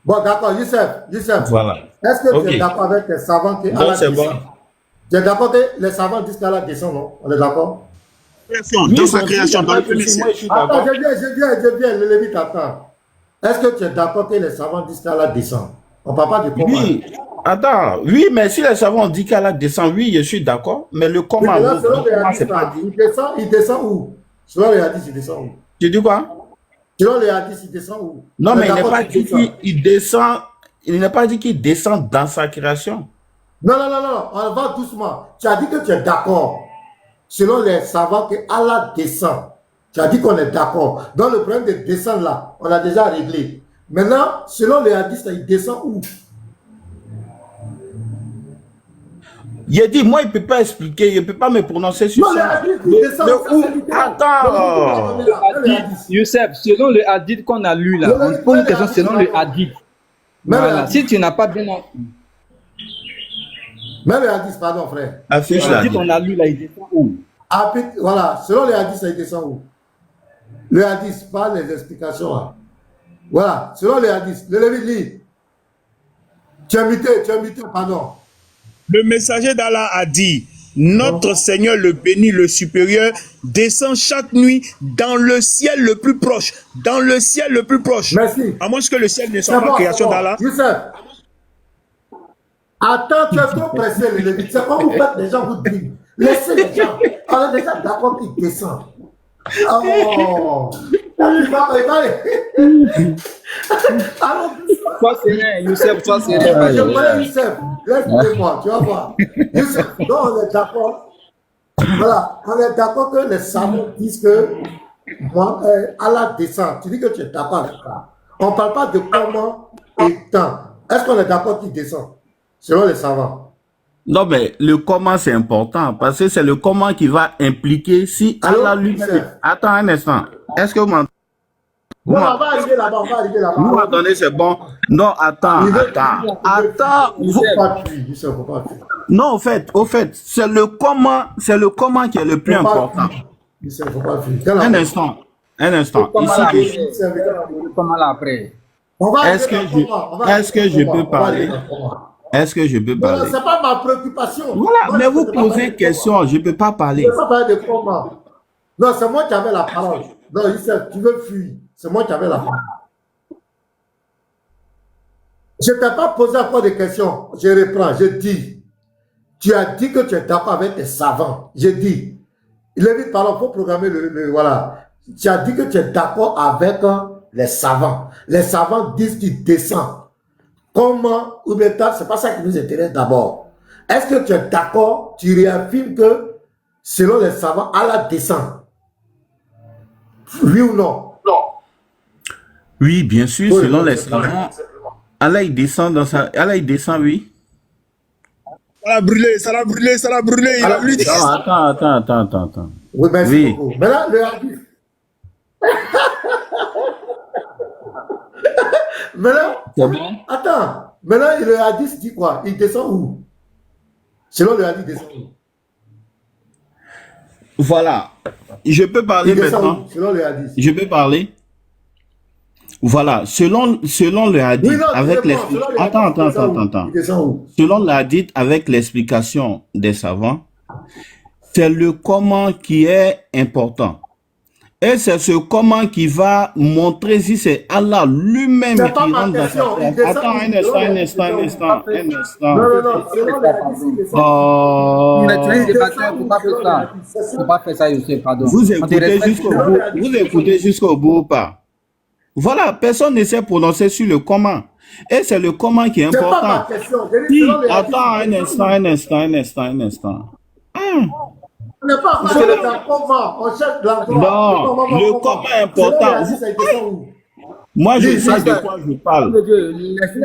Bon, d'accord, Youssef, Voilà. est-ce que tu Ok. es d'accord avec les savants que Donc Allah c'est bon. descend? Tu es d'accord que les savants disent qu'Allah descend, non? On est d'accord? Oui, Dans sa mon Dieu, il n'y création, a dans pas le de premier souci. Moi, ciel. je suis Attends, d'accord. je viens, le Lévite attend. Est-ce que tu es d'accord que les savants disent qu'Allah descend? On ne parle pas de comment. Oui. Attends. Oui, mais si les savants dit qu'Allah descend, oui, je suis d'accord. Mais le Oui, comment, mais là, le selon les comment, hadiths, c'est pas là, dit. il descend où? Selon les hadiths, il descend où? Tu dis quoi? Selon les hadiths, il descend où? Non, On est mais il n'est d'accord pas qu'il dit descend. qu'il descend. Il n'est pas dit qu'il descend dans sa création. Non, non, non, non, on va doucement. Tu as dit que tu es d'accord. Selon les savants, que Allah descend. Tu as dit qu'on est d'accord. Dans le problème de descendre là, on a déjà réglé. Maintenant, selon les hadiths, il descend où? Il a dit, moi, il ne peut pas expliquer, il ne peut pas me prononcer sur Non, les ça. hadiths, il descend. Ça, c'est littéral. Attends. Les hadiths. Youssef, selon le hadith qu'on a lu là, on pose une question selon le hadith. Voilà. Si tu n'as pas bien. Même les hadiths, pardon, frère. Affiche Le là. hadith qu'on a lu là, il descend où? Voilà, selon les hadiths, il descend où? Le hadith, pas les explications. Là. Voilà, selon les hadiths. Le Lévite lit. Tu as muté, pardon. Le messager d'Allah a dit, notre Seigneur le béni, le supérieur, descend chaque nuit dans le ciel le plus proche. Dans le ciel le plus proche. Merci. À moins que le ciel ne C'est soit pas bon, création d'Allah. Youssef. Attends, tu es trop pressé, le Lévite. C'est comme vous faites les gens vous disent. Laissez les gens. On est déjà d'accord qu'ils descendent. Oh. Tu vas alors, Sois serein, Youssef, sois je serein. connais Youssef. Laisse-moi, tu vas voir. Youssef, donc on est d'accord. Voilà, on est d'accord que les savants disent que moi, Allah descend. Tu dis que tu es d'accord avec ça. On ne parle pas de comment et quand. Est-ce qu'on est d'accord qu'il descend? Selon les savants. Non, mais le comment, c'est important parce que c'est le comment qui va impliquer si Allô, Allah lui-même. Youssef. Attends un instant. Est-ce que vous m'entendez? Non, on va arriver là-bas, Vous m'entendez, c'est bon? Non, attends. Attends. Il ne faut pas tuer, il faut pas tuer. Non, au fait, c'est le comment qui est le plus important. Il ne faut pas tuer. Un instant. Ici, Comment là après? est-ce que je peux parler? Est-ce que je peux Non, parler? ce n'est pas ma préoccupation. Voilà, Moi, mais je vous peux pas posez parler une de question, je ne peux pas parler. Je ne peux pas parler de comment. Non, c'est moi qui avais la parole. Non, Youssef, tu veux fuir. C'est moi qui avais la parole. Je ne t'ai pas posé encore de questions. Je reprends, je dis. Tu as dit que tu es d'accord avec tes savants. Je dis. Il est vite, pardon, il faut programmer voilà. Tu as dit que tu es d'accord avec les savants. Les savants disent qu'ils descendent. Comment, ou bien c'est pas ça qui nous intéresse d'abord. Est-ce que tu es d'accord, tu réaffirmes que selon les savants, Allah descend? Oui ou non? Oui, bien sûr, Oui, selon oui, les savants, Allah il descend Allah il descend, oui. Ça l'a brûlé, ça l'a brûlé, ça l'a brûlé. Il a voulu dire. Non, attends. Oui, merci Oui. beaucoup. Maintenant, le hadith. Maintenant, C'est bon? attends. Maintenant, le hadith dit quoi? Il descend où? Selon le hadith, il descend où? Voilà. Je peux parler Il descend maintenant. où? Selon le hadith. Je peux parler. Voilà. Selon le hadith, Oui, non, avec c'est bon, selon le hadith, attends. il descend où? Selon le hadith, avec l'explication des savants, c'est le comment qui est important. Et c'est ce comment qui va montrer si c'est Allah lui-même C'est qui pas ma rentre dans question. sa Il descend Attends où? un instant. Non, selon le hadith, il descend où? Oh. Mais tu es débatteur, faut pas faire ça. Faut pas faire ça, Youssef, pardon. Vous On te écoutez respecte. jusqu'au bout. Vous écoutez jusqu'au bout ou pas? Voilà, personne ne s'est prononcé sur le comment. Et c'est le comment qui est C'est pas ma important. question. Je dis Si, selon le hadith, attends il descend où? un instant. On n'est pas en train de faire comment. On cherche l'endroit. Non, le comment est important. Selon le hadith, il descend où? Moi, je Dis, sais dis, de dis. quoi je parle.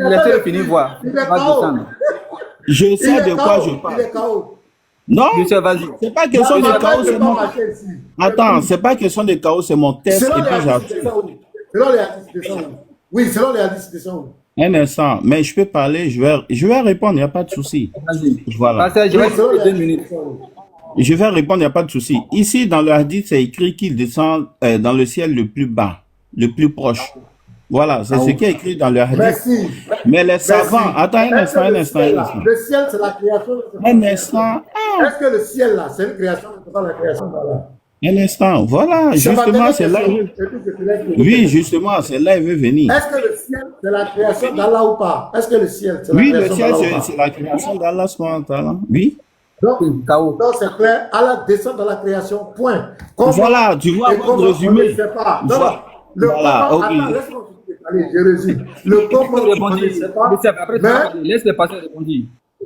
Laissez-le finir voir. Il est Va KO. descendre. Je Il sais de est quoi je KO. Il parle. est KO. Non, Youssef, vas-y. c'est pas question de La chaos, tête c'est n'est pas mon... marchée ici. Attends, c'est pas question de chaos, c'est mon test Selon et les puis hadiths, il j'appuie. descend où? Selon les hadiths, il descend où? Oui, selon les hadiths, il descend où? Un instant, mais je peux parler, je vais répondre, il n'y a pas de souci. Vas-y. Voilà. Pasteur, je vais Oui, selon les te 2 hadiths, il minutes. descend où? Je vais répondre, il n'y a pas de souci. Ici, dans le hadith, c'est écrit qu'il descend dans le ciel le plus bas, le plus proche. Voilà, c'est ce qui est écrit dans le hadith. Merci. Mais les savants, attends un Est-ce instant, que un le instant, un ciel, là, instant. le ciel, c'est la création. Un instant, Est-ce que le ciel, là, c'est une création, c'est pas la création d'Allah? un instant. Voilà, justement, c'est là. Oui, justement, c'est là il veut venir. Est-ce que le ciel, c'est la création d'Allah ou pas? Est-ce que le ciel, c'est la Oui, le création ciel, d'Allah ou pas? c'est la création d'Allah subhanahu wa ta'ala. Oui. Donc, c'est clair, Allah descend dans la création, point. Voilà, tu vois, et comment on résumé. ne sait pas. Non, Voilà. le Voilà, comment, ok. attends, laisse-moi allez, je résume. Le comment, on ne sait pas. Après, Mais, laisse les passer répondre.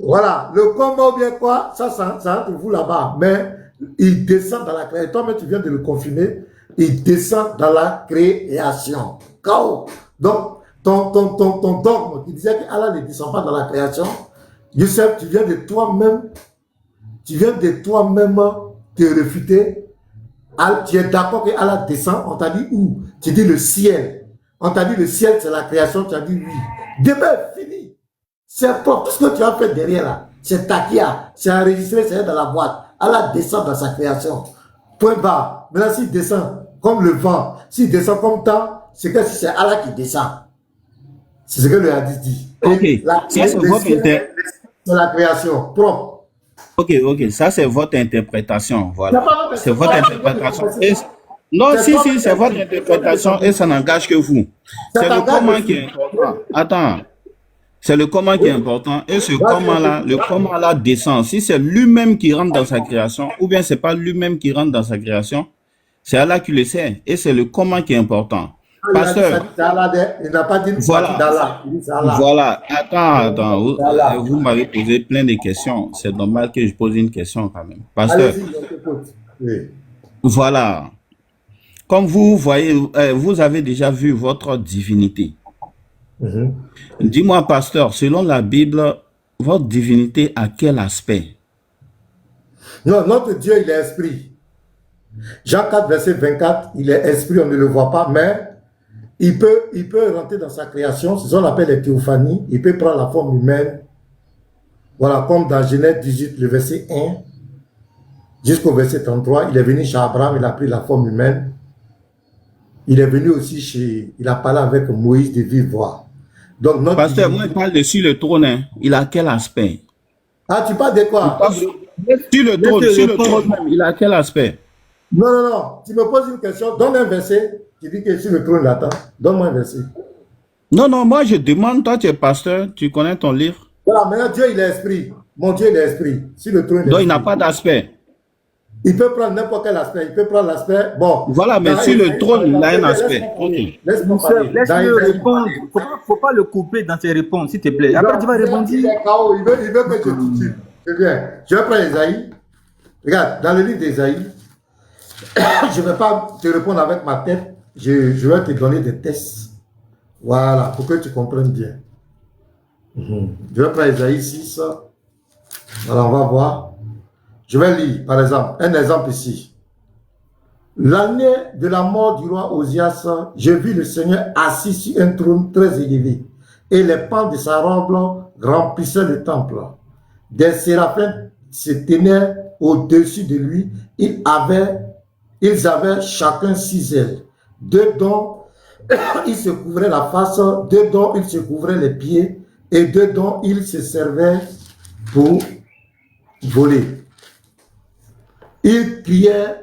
voilà, le comment ou bien quoi, ça entre vous là-bas. Mais il descend dans la création. Toi-même, tu viens de le confirmer. Il descend dans la création. Chaos. Donc, ton dogme qui disait qu'Allah ne descend pas dans la création, Youssef, tu viens de toi-même te réfuter. Tu es d'accord que Allah descend, on t'a dit où? Tu dis le ciel. On t'a dit le ciel, c'est la création, tu as dit oui. Demain, fini. C'est pour tout ce que tu as fait derrière là. C'est taquia, c'est enregistré, c'est dans la boîte. Allah descend dans sa création. Point barre. Maintenant, s'il descend comme le vent, s'il descend comme temps, c'est que c'est Allah qui descend. C'est ce que le hadith dit. Ok. Ça, c'est votre c'est la création propre. Ok, ça c'est votre interprétation, voilà. C'est votre interprétation. Non, si, c'est votre interprétation et ça n'engage que vous. C'est le comment qui est important. Attends, c'est le comment qui est important et ce comment-là, le comment-là descend. Si c'est lui-même qui rentre dans sa création ou bien c'est pas lui-même qui rentre dans sa création, c'est Allah qui le sait et c'est le comment qui est important. Pasteur, il n'a pas dit d'Allah. Voilà, attends, vous m'avez posé plein de questions. C'est normal que je pose une question quand même. Pasteur, oui. Voilà, comme vous voyez, vous avez déjà vu votre divinité. Dis-moi, pasteur, selon la Bible, votre divinité a quel aspect? Non, notre Dieu, il est esprit. Jean 4, verset 24, il est esprit, on ne le voit pas, mais il peut rentrer dans sa création, c'est ce qu'on appelle les théophanies, il peut prendre la forme humaine. Voilà, comme dans Genèse 18, le verset 1, jusqu'au verset 33, il est venu chez Abraham, il a pris la forme humaine. Il est venu aussi il a parlé avec Moïse de vive voix. Donc, notre pasteur, moi, je parle de sur le trône, hein. Il a quel aspect? Ah, tu parles de quoi? Sur le trône même, il a quel aspect? Non, tu me poses une question, donne un verset. Tu dis que sur le trône l'attend. Donne-moi un verset. Non, moi je demande, toi tu es pasteur, tu connais ton livre. Voilà, maintenant Dieu il est esprit. Mon Dieu il est esprit. Sur le trône. Donc il n'a pas d'aspect. Il peut prendre n'importe quel aspect. Il peut prendre l'aspect. Bon. Voilà, mais sur le trône, il a un aspect. Laisse-moi parler. Laisse-le répondre. Faut pas le couper dans ses réponses, s'il te plaît. Après, tu vas répondre. Il veut que je titube. C'est bien. Je vais prendre Esaïe. Regarde, dans le livre d'Esaïe, je ne vais pas te répondre avec ma tête. Je vais te donner des tests. Voilà, pour que tu comprennes bien. Je vais prendre Esaïe 6. Voilà, on va voir. Je vais lire, par exemple, un exemple ici. L'année de la mort du roi Osias, je vis le Seigneur assis sur un trône très élevé, et les pans de sa robe remplissaient le temple. Des séraphins se tenaient au-dessus de lui. Ils avaient chacun 6 ailes. 2 dont ils se couvraient la face, 2 dont ils se couvraient les pieds, et 2 dont ils se servaient pour voler. Ils criaient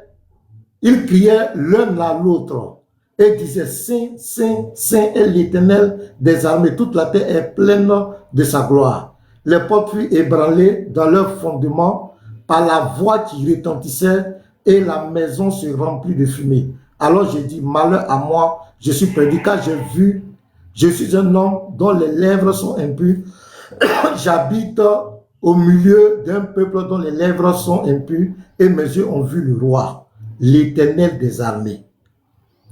l'un à l'autre et disaient: Saint, Saint, Saint est l'Éternel des armées, toute la terre est pleine de sa gloire. Les portes furent ébranlées dans leur fondement par la voix qui retentissait et la maison se remplit de fumée. Alors j'ai dit: malheur à moi, je suis perdu, car je suis un homme dont les lèvres sont impures. J'habite au milieu d'un peuple dont les lèvres sont impures, et mes yeux ont vu le roi, l'Éternel des armées.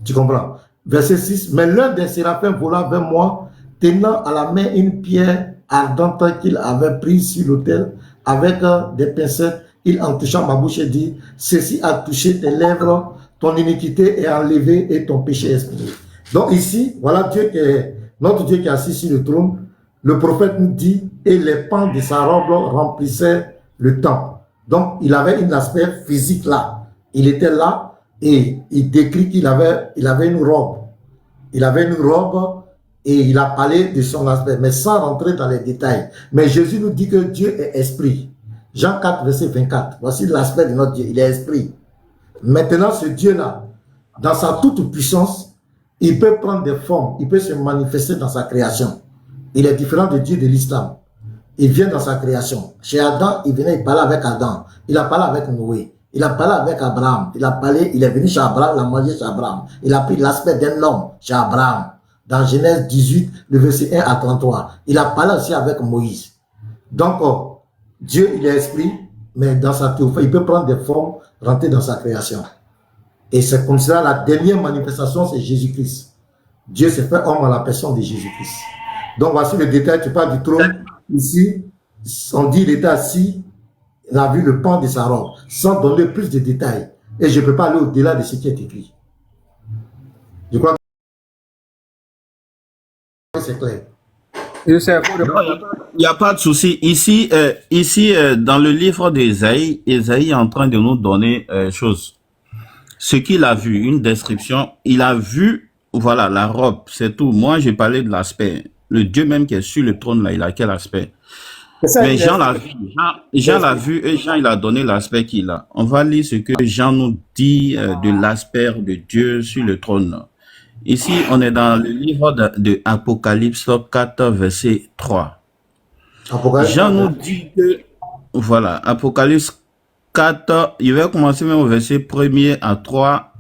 Tu comprends? Verset 6. Mais l'un des séraphins vola vers moi, tenant à la main une pierre ardente qu'il avait prise sur l'autel, avec des pincettes. Il en toucha ma bouche et dit: ceci a touché tes lèvres, ton iniquité est enlevée et ton péché expiré. Donc ici, voilà notre Dieu qui est assis sur le trône. Le prophète nous dit: et les pans de sa robe remplissaient le temple. Donc il avait un aspect physique là. Il était là et il décrit qu'il avait une robe. Il avait une robe Et il a parlé de son aspect, mais sans rentrer dans les détails. Mais Jésus nous dit que Dieu est esprit. Jean 4, verset 24. Voici l'aspect de notre Dieu. Il est esprit. Maintenant, ce Dieu-là, dans sa toute puissance, il peut prendre des formes, il peut se manifester dans sa création. Il est différent de Dieu de l'islam. Il vient dans sa création. Chez Adam, il venait, il parlait avec Adam. Il a parlé avec Noé. Il a parlé avec Abraham. Il est venu chez Abraham, il a mangé chez Abraham. Il a pris l'aspect d'un homme chez Abraham. Dans Genèse 18, le verset 1 à 33. Il a parlé aussi avec Moïse. Donc, Dieu, il est esprit, mais dans sa théophanie, il peut prendre des formes, rentrer dans sa création. Et c'est comme cela, la dernière manifestation, c'est Jésus-Christ. Dieu s'est fait homme à la personne de Jésus-Christ. Donc, voici le détail, tu parles du trône. Ici, on dit il était assis, il a vu le pan de sa robe, sans donner plus de détails. Et je ne peux pas aller au-delà de ce qui est écrit. Je crois que c'est clair. Il n'y a pas de souci. Ici, dans le livre d'Ésaïe, Ésaïe est en train de nous donner chose. Ce qu'il a vu, une description. Il a vu, voilà, la robe, c'est tout. Moi, j'ai parlé de l'aspect. Le Dieu même qui est sur le trône, là, il a quel aspect? Mais Jean l'a vu. Jean l'a vu et Jean, il a donné l'aspect qu'il a. On va lire ce que Jean nous dit de l'aspect de Dieu sur le trône. Ici, on est dans le livre de Apocalypse 4, verset 3. Jean nous dit que, voilà, Apocalypse 4, il va commencer même au verset 1er à 3.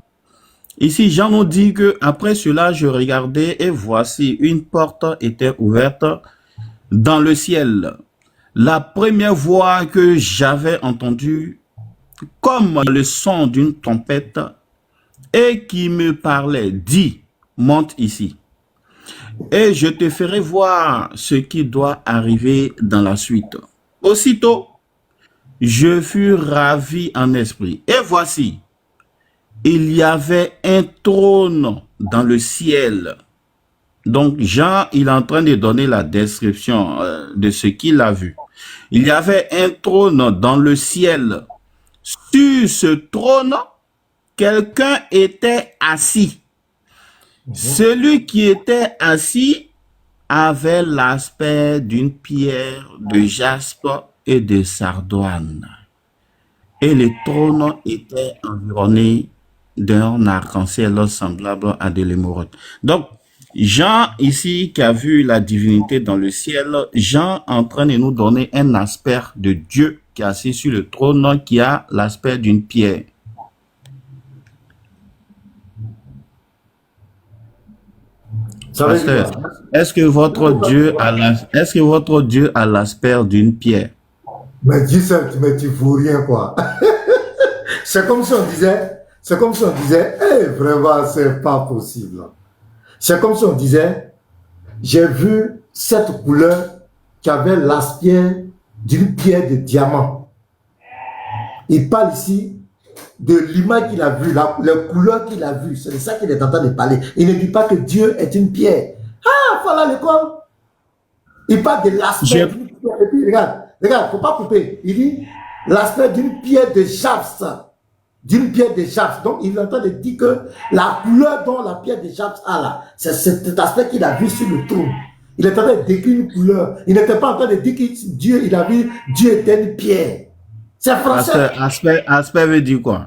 Ici, Jean nous dit que après cela, je regardais et voici une porte était ouverte dans le ciel. La première voix que j'avais entendue, comme le son d'une trompette, et qui me parlait, dit, monte ici, et je te ferai voir ce qui doit arriver dans la suite. Aussitôt, je fus ravi en esprit, et voici, il y avait un trône dans le ciel. Donc, Jean, il est en train de donner la description de ce qu'il a vu. Il y avait un trône dans le ciel. Sur ce trône, quelqu'un était assis. Celui qui était assis avait l'aspect d'une pierre de jaspe et de sardoine. Et le trône était environné d'un arc-en-ciel semblable à de l'émeraude. Donc, Jean, ici, qui a vu la divinité dans le ciel, Jean est en train de nous donner un aspect de Dieu qui est assis sur le trône, qui a l'aspect d'une pierre. Pasteur, est-ce que votre Dieu a l'aspect d'une pierre? Mais dis ça, mais tu fous rien, quoi. C'est comme si on disait, hey, vraiment, c'est pas possible. C'est comme si on disait, j'ai vu cette couleur qui avait l'aspect d'une pierre de diamant. Il parle ici de l'image qu'il a vue, la couleur qu'il a vue. C'est de ça qu'il est en train de parler. Il ne dit pas que Dieu est une pierre. Ah, voilà l'école. Il parle de l'aspect d'une pierre. Et puis, regarde, il ne faut pas couper. Il dit l'aspect d'une pierre de jaspe. D'une pierre de jaspe. Donc, il est en train de dire que la couleur dont la pierre de jaspe a là, c'est cet aspect qu'il a vu sur le trône. Il est en train de décrire une couleur. Il n'était pas en train de dire que Dieu, il a vu, Dieu était une pierre. C'est français. Aspect veut dire quoi?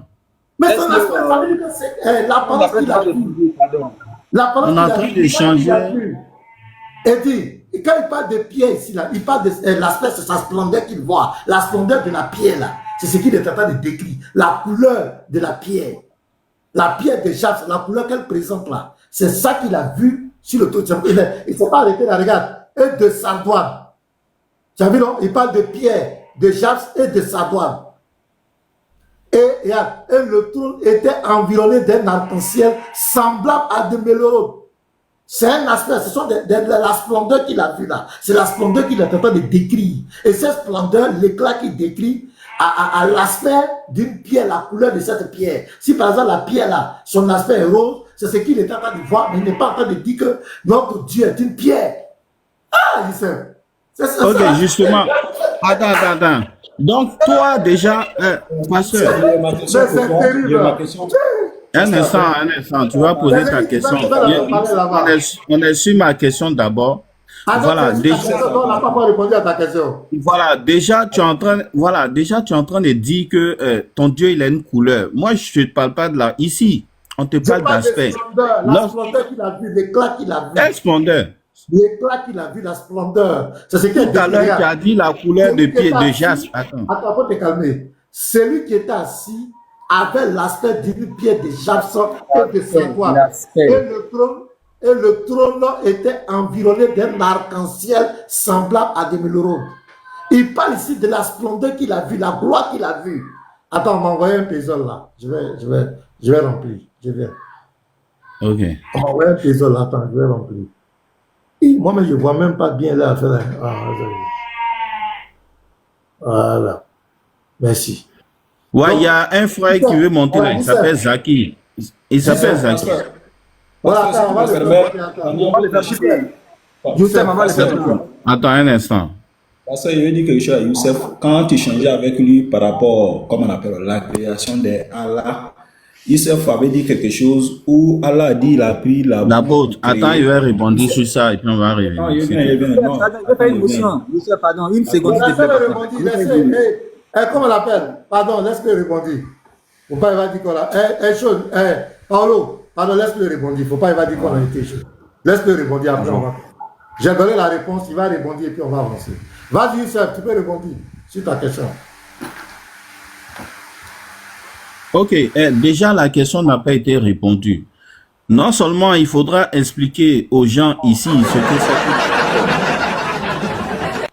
Mais son aspect, ça veut dire que c'est l'apparence qu'il a vue. L'apparence qu'il a vue. Changer. Et dit, quand il parle de pierre ici, là, il parle de l'aspect, c'est sa splendeur qu'il voit. La splendeur de la pierre, là. C'est ce qu'il est en train de décrire. La couleur de la pierre. La pierre de jaspe, la couleur qu'elle présente là. C'est ça qu'il a vu sur le toit. Il ne s'est pas arrêté là, regarde. Et de sardoine. Tu as vu, non? Il parle de pierre, de jaspe et de sardoine. Et le trône était environné d'un arc-en-ciel semblable à de l'émeraude. C'est un aspect, ce sont la splendeur qu'il a vu là. C'est la splendeur qu'il est en train de décrire. Et cette splendeur, l'éclat qu'il décrit, à l'aspect d'une pierre, la couleur de cette pierre. Si par exemple la pierre là, son aspect est rose, c'est ce qu'il est en train de voir, mais il n'est pas en train de dire que notre Dieu est une pierre. Ah, il sait. Ok, ça. Justement. Attends. Donc, toi, déjà, pasteur. C'est terrible. un instant, tu vas poser ta question. On est sur ma question d'abord. Voilà, à ta question. Voilà, déjà tu es en train, de dire que ton Dieu il a une couleur. Moi je ne te parle pas de là. Ici, on te parle d'aspect. La splendeur qu'il a vu, l'éclat qu'il a vu. Quelle splendeur? L'éclat qu'il a vu, la splendeur. C'est ce qu'il Tout à l'heure, tu as dit la couleur de pied de jaspe. Attends, faut te calmer. Celui qui était assis avait l'aspect d'une pierre de jaspe et de sardouane. Et le trône était environné d'un arc-en-ciel semblable à des mélodes. Il parle ici de la splendeur qu'il a vue, la gloire qu'il a vue. Attends, on m'a envoyé un puzzle là. Je vais remplir. Je viens. Ok. On m'a envoyé un puzzle là. Attends, je vais remplir. Moi-même, je ne vois même pas bien là. Voilà. Merci. Ouais, il y a un frère qui veut monter là. Il s'appelle Zaki. Voilà, on va le faire. Attends un instant. Parce que je veux dire quelque chose à Youssef. Quand tu changeais avec lui par rapport, comment on appelle, la création d'Allah, Youssef avait dit quelque chose où Allah a dit il a pris la... D'abord, attends, il va répondre sur ça et puis on va arriver. Non, il vient. Je fais une motion. Youssef, pardon, une seconde. Comment on l'appelle? Pardon, laisse-le répondre. Faut pas, il va dire qu'on a... Paolo. Pardon, laisse-le répondre. Il ne faut pas, il va dire qu'on a été chaud. Laisse-le répondre après. J'ai donné la réponse, il va répondre et puis on va avancer. Vas-y, Youssef, tu peux répondre sur ta question. Ok, déjà la question n'a pas été répondue. Non seulement il faudra expliquer aux gens ici ce que c'est.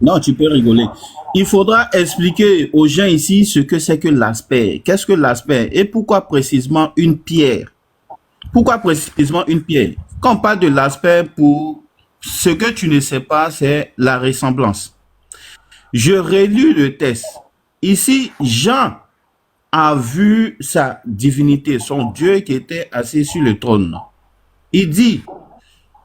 Non, tu peux rigoler. Il faudra expliquer aux gens ici ce que c'est que l'aspect. Qu'est-ce que l'aspect et pourquoi précisément une pierre? Pourquoi précisément une pierre? Quand on parle de l'aspect, pour ce que tu ne sais pas, c'est la ressemblance. Je relis le texte. Ici, Jean a vu sa divinité, son Dieu qui était assis sur le trône. Il dit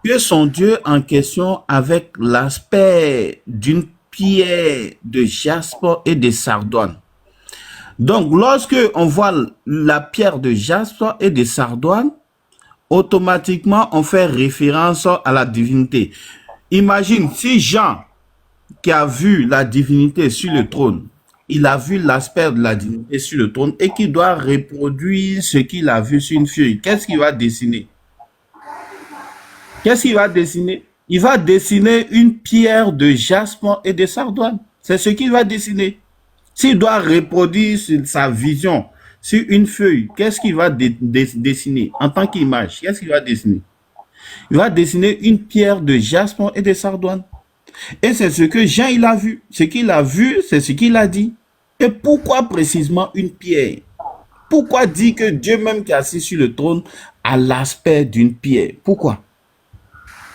que son Dieu en question avec l'aspect d'une pierre de jaspe et de sardoine. Donc, lorsque on voit la pierre de jaspe et de sardoine, automatiquement, on fait référence à la divinité. Imagine si Jean, qui a vu la divinité sur le trône, il a vu l'aspect de la divinité sur le trône et qui doit reproduire ce qu'il a vu sur une feuille. Qu'est-ce qu'il va dessiner? Qu'est-ce qu'il va dessiner? Il va dessiner une pierre de jaspe et de sardoine. C'est ce qu'il va dessiner. S'il doit reproduire sa vision sur une feuille, qu'est-ce qu'il va dessiner en tant qu'image? Qu'est-ce qu'il va dessiner? Il va dessiner une pierre de jaspe et de sardoine. Et c'est ce que Jean il a vu. Ce qu'il a vu, c'est ce qu'il a dit. Et pourquoi précisément une pierre? Pourquoi dire que Dieu même qui est assis sur le trône a l'aspect d'une pierre? Pourquoi?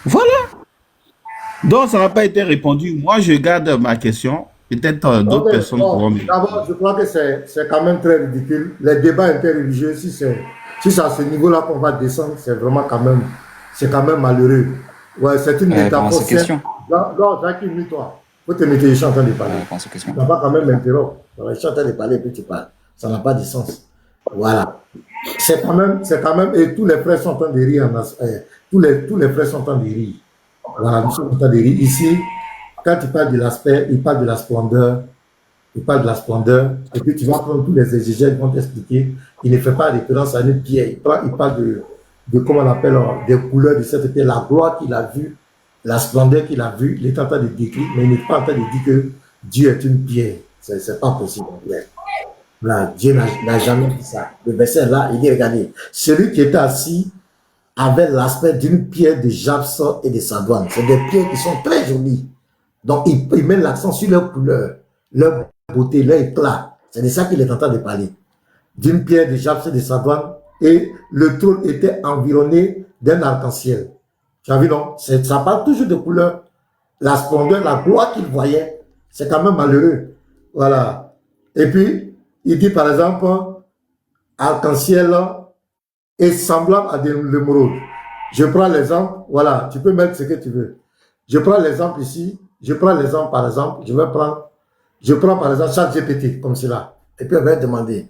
Voilà. Donc ça n'a pas été répondu. Moi je garde ma question. Peut-être d'autres personnes pourront me... D'abord, je crois que c'est quand même très ridicule. Les débats interreligieux, si c'est à ce niveau-là qu'on va descendre, c'est vraiment quand même malheureux. Ouais, c'est une métaphore. Non, Jacques, mute-toi. Faut te mettre, je suis en train de parler. Tu vas pas quand même m'interrompre. Je suis en train de parler, puis tu parles. Ça n'a pas de sens. Voilà. C'est quand même, et tous les frères sont en train de rire. Tous les frères sont en train de rire. Voilà, nous sommes en train de rire. Ici, quand il parle de l'aspect, il parle de la splendeur. Il parle de la splendeur. Et puis tu vas prendre tous les exégètes qui vont t'expliquer. Il ne fait pas référence à une pierre. Il parle de comment on appelle, des couleurs de cette pierre, la gloire qu'il a vue, la splendeur qu'il a vue. Il est en train de décrire, mais il n'est pas en train de dire que Dieu est une pierre. C'est pas possible. Là, Dieu n'a jamais dit ça. Le verset là, il dit, regardez, celui qui était assis avait l'aspect d'une pierre de jaspe et de sardoine. C'est des pierres qui sont très jolies. Donc, il met l'accent sur leur couleur, leur beauté, leur éclat. C'est de ça qu'il est en train de parler. D'une pierre de jaspe et de sardoine, et le trône était environné d'un arc-en-ciel. Tu as vu, non? Ça parle toujours de couleur. La splendeur, la gloire qu'il voyait, c'est quand même malheureux. Voilà. Et puis, il dit par exemple, arc-en-ciel est semblable à des l'émeraude. Je prends l'exemple, voilà, tu peux mettre ce que tu veux. Je prends l'exemple ici, je prends l'exemple par exemple, je prends par exemple ChatGPT comme cela. Et puis on va demander,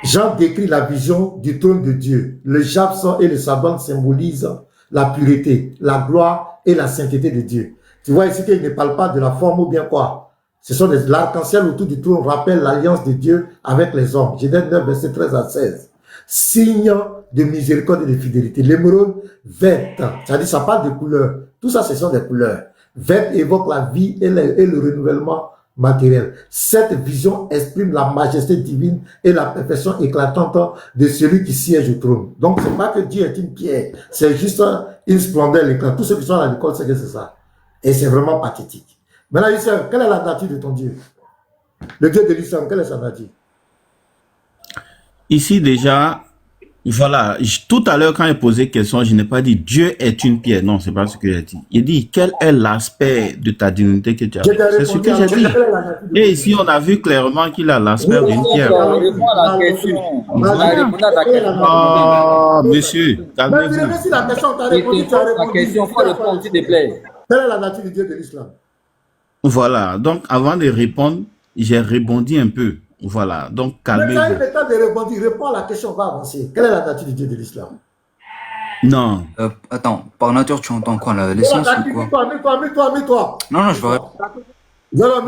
Jean décrit la vision du trône de Dieu. Le japson et le sabban symbolisent la pureté, la gloire et la sainteté de Dieu. Tu vois ici qu'il ne parle pas de la forme ou bien quoi. Ce sont l'arc-en-ciel autour du trône rappelle l'alliance de Dieu avec les hommes. Genèse 9, verset 13 à 16. Signe de miséricorde et de fidélité. L'émeraude verte, c'est-à-dire ça parle de couleurs. Tout ça, ce sont des couleurs. Verte évoque la vie et le renouvellement matériel. Cette vision exprime la majesté divine et la perfection éclatante de celui qui siège au trône. Donc, c'est pas que Dieu est une pierre, c'est juste une splendeur éclatante. Tous ceux qui sont à l'école, c'est que c'est ça. Et c'est vraiment pathétique. Maintenant, Youssef, quelle est la nature de ton Dieu? Le Dieu de l'islam, quelle est sa nature? Ici déjà, voilà, tout à l'heure quand il posait question, je n'ai pas dit Dieu est une pierre. Non, c'est pas ce que j'ai dit. Il dit quel est l'aspect de ta divinité que tu as. C'est ce que j'ai dit. Et ici, on a vu clairement qu'il a l'aspect d'une pierre. Réponds à la question. Oh, monsieur, calmez-vous. La question, il faut répondre, s'il te plaît. Quelle est la nature du Dieu de l'islam? Voilà, donc avant de répondre, j'ai rebondi un peu. Voilà, donc calmez-vous. Mais ça, il est temps de rebondir. Réponds à la question, on va avancer. Quelle est la nature du Dieu de l'islam? Non. Attends, par nature, tu entends quoi, l'essence ou quoi? Mets-toi. Non, je vais...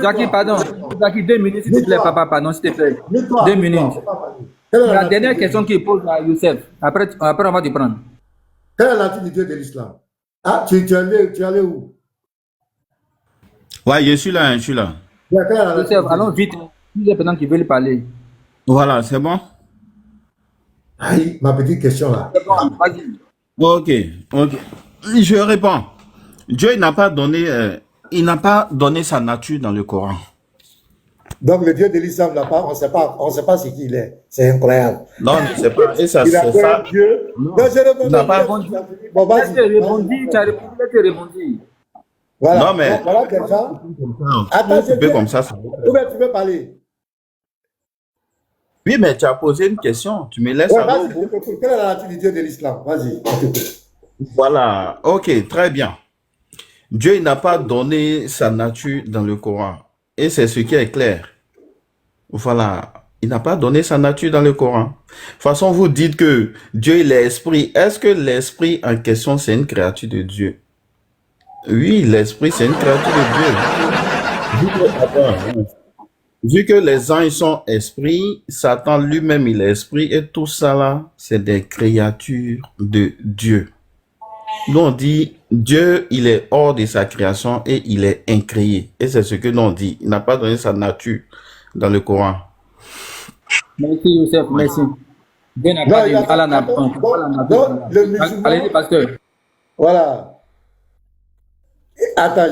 Jackie, pardon. Jackie, 2 minutes, s'il te plaît, papa, pardon, s'il te plaît. 2 minutes. La dernière question qu'il pose à Youssef. Après, on va te prendre. Quelle est la nature du Dieu de l'islam? Ah, tu es allé où? Ouais, je suis là. Youssef, allons vite. Il y a personne qui veut lui parler. Voilà, c'est bon? Aïe, ma petite question là. Vas-y. Ok. Je réponds. Dieu n'a pas donné, il n'a pas donné sa nature dans le Coran. Donc le Dieu de l'islam là, on ne sait pas ce qu'il est. C'est incroyable. Non, c'est pas. Et ça, il a c'est ça. Dieu. Non, je réponds. Bon, vas-y. Tu as répondu. Voilà. Non, mais. Donc, voilà des gens. Attends, tu peux comme ça. Ou bien tu veux parler? Oui, mais tu as posé une question. Tu me laisses aller au bout. Quelle est la nature du Dieu de l'islam? Vas-y. Voilà. Ok, très bien. Dieu n'a pas donné sa nature dans le Coran. Et c'est ce qui est clair. Voilà. Il n'a pas donné sa nature dans le Coran. De toute façon, vous dites que Dieu il est esprit. Est-ce que l'esprit en question, c'est une créature de Dieu? Oui, l'esprit, c'est une créature de Dieu. Vu que les anges sont esprits, Satan lui-même, il est esprit, et tout ça là, c'est des créatures de Dieu. Nous, on dit, Dieu, il est hors de sa création et il est incréé. Et c'est ce que nous on dit. Il n'a pas donné sa nature dans le Coran. Merci, Youssef, merci. Dieu n'a pas dit Allah n'a pas. Allez-y, pasteur. Voilà. Attends,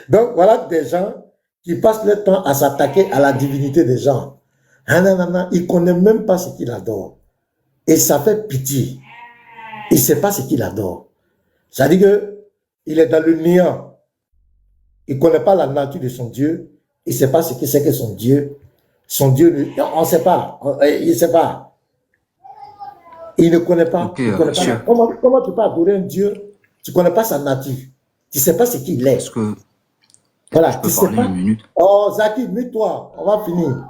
Donc, voilà des gens qui passent leur temps à s'attaquer à la divinité des gens. Ah, non, il ne connaît même pas ce qu'il adore. Et ça fait pitié. Il ne sait pas ce qu'il adore. Ça dit qu'il est dans le néant. Il ne connaît pas la nature de son Dieu. Il ne sait pas ce que c'est que son Dieu. Son Dieu, on ne sait pas. Il ne sait pas. Il ne connaît pas. Okay, il connaît pas. Comment tu peux adorer un Dieu? Tu ne connais pas sa nature. Tu ne sais pas ce qu'il est. Est-ce que voilà, je peux tu sais parler pas. une minute? Oh, Zaki, mets-toi. On va finir.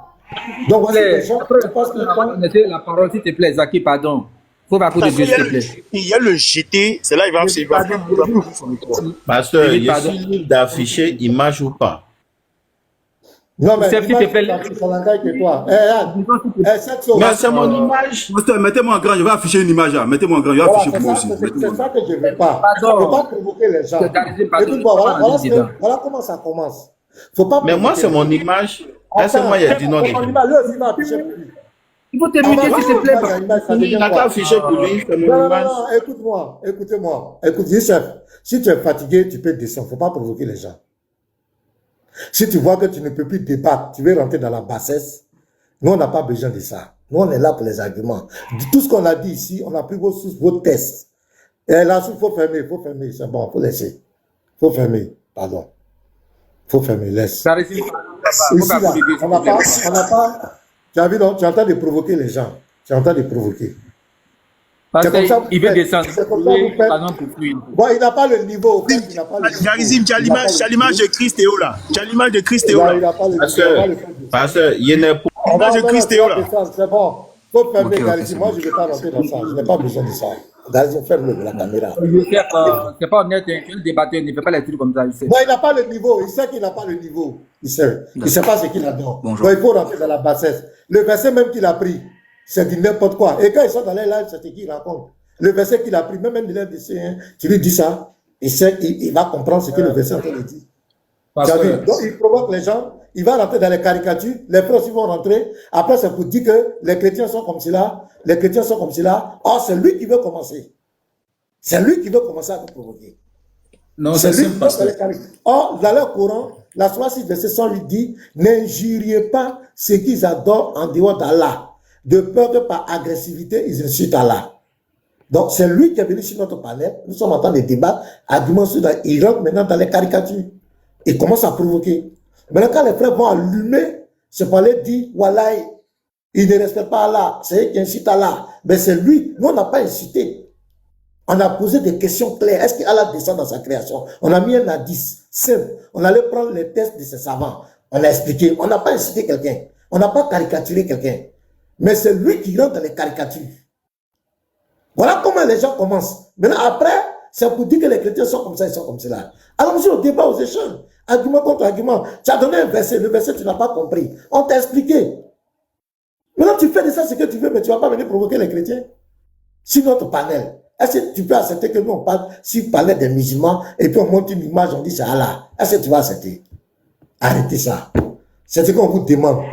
Donc, voici les gens qui passent le temps. La parole, s'il te plaît, Zaki, pardon. Il faut pas de Dieu, s'il te plaît. Il y a le GT, c'est là il va Pasteur, il est libre d'afficher image ou pas? Non, mais s'il te plaît. Que toi. Mais c'est mon image. Mettez-moi en grand, je vais afficher une image là. Mettez-moi en grand, je vais afficher pour moi aussi. C'est ça que je ne veux pas. Il ne faut pas provoquer les gens. Voilà comment ça commence. Faut pas. Mais moi, c'est mon image. Est-ce que moi, il y a dit non? Il faut terminer, s'il te plaît. Il n'a qu'à afficher pour lui, c'est mon image. Non, écoute-moi, écoutez-moi. Écoute, Youssef, si tu es fatigué, tu peux descendre. Il ne faut pas provoquer les gens. Si tu vois que tu ne peux plus débattre, tu veux rentrer dans la bassesse, nous, on n'a pas besoin de ça. Nous, on est là pour les arguments. Tout ce qu'on a dit ici, on a pris vos tests. Et là, il faut fermer, c'est bon, il faut laisser. Il faut fermer, pardon. Il faut fermer, laisse. Ici, là, on n'a pas... Tu as vu, non? Tu es en train de provoquer les gens. Tu es en train de provoquer. Parce qu'il veut descendre. Bon, il n'a pas le niveau. Garizim, tu as l'image de Christ Théo là. Tu as l'image de Christ Théo là. Pasteur, il n'est pas L'image de Christ Théo, là. C'est bon. Faut fermer Ok, Galicie. c'est Moi, bon. je ne vais pas rentrer dans ça. Je n'ai pas besoin de ça. Galicie, ferme la caméra. C'est pas honnête, un débatteur ne fait pas les trucs comme ça, Youssef. Non, il n'a pas le niveau. Il sait qu'il n'a pas le niveau. Il sait. Il ne sait pas ce qu'il a dedans. Bonjour. Donc, il faut rentrer dans la bassesse. Le verset même qu'il a pris, c'est du n'importe quoi. Et quand ils sont dans les lives, c'est ce qu'il raconte. Le verset qu'il a pris, même un élève de C1, tu lui dis ça, il sait, il va comprendre ce que le verset est en train de dire. Tu as vu? Donc, il provoque les gens, il va rentrer dans les caricatures, les frères aussi vont rentrer. Après, c'est pour dire que les chrétiens sont comme cela, les chrétiens sont comme cela. Or, c'est lui qui veut commencer. C'est lui qui veut commencer à vous provoquer. Non, C'est c'est lui simple, qui veut pasteur. les caricatures. Or, dans le Coran, la 66 verset 108 dit, n'injuriez pas ceux qu'ils adorent en dehors d'Allah, de peur que par agressivité, ils insultent Allah. Donc, c'est lui qui est venu sur notre panel. Nous sommes en train de débattre, arguments sur il rentre maintenant dans les caricatures. Il commence à provoquer. Maintenant, quand les frères vont allumer, ce panel dit, voilà, il ne respecte pas Allah, c'est eux qui incitent Allah. Mais c'est lui, nous on n'a pas incité. On a posé des questions claires. Est-ce qu'Allah descend dans sa création? On a mis un indice simple. On allait prendre les tests de ces savants. On a expliqué. On n'a pas incité quelqu'un. On n'a pas caricaturé quelqu'un. Mais c'est lui qui rentre dans les caricatures. Voilà comment les gens commencent. Maintenant, après, c'est pour dire que les chrétiens sont comme ça, ils sont comme cela. Alors, monsieur, au débat, aux échanges, argument contre argument, tu as donné un verset, le verset, tu n'as pas compris. On t'a expliqué. Maintenant, tu fais de ça ce que tu veux, mais tu ne vas pas venir provoquer les chrétiens. Sur notre panel, est-ce que tu peux accepter que nous, on parle sur le panel des musulmans, et puis on monte une image, on dit c'est Allah. Est-ce que tu vas accepter? Arrêtez ça. C'est ce qu'on vous demande.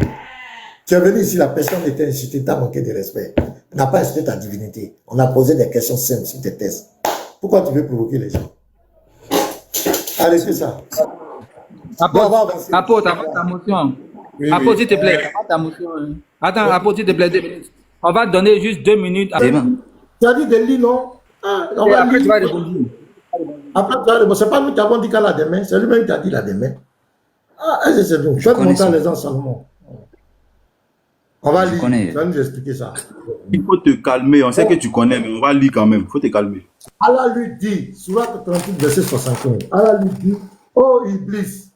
Tu es venu ici, la personne était insultée, tu as manqué de respect. On n'a pas insulté ta divinité. On a posé des questions simples sur tes tests. Pourquoi tu veux provoquer les gens? Arrêtez ça. Apôtre, avant ta motion. Apôtre, s'il te plaît, avant ta motion. Attends, apôtre, s'il te plaît, 2 minutes. On va donner juste 2 minutes. Tu as dit des lits, non? Et après, tu vas répondre. Après, tu vas répondre. C'est pas nous qui avons dit qu'elle a des mains, c'est lui-même qui a dit qu'il a des mains. Est-ce que c'est nous? Faites monter les gens seulement. On va lire, tu vas nous expliquer ça. Il faut te calmer, on sait que tu connais, mais on va lire quand même, il faut te calmer. Allah lui dit, Sourate 38, verset 75, Allah lui dit, oh Iblis,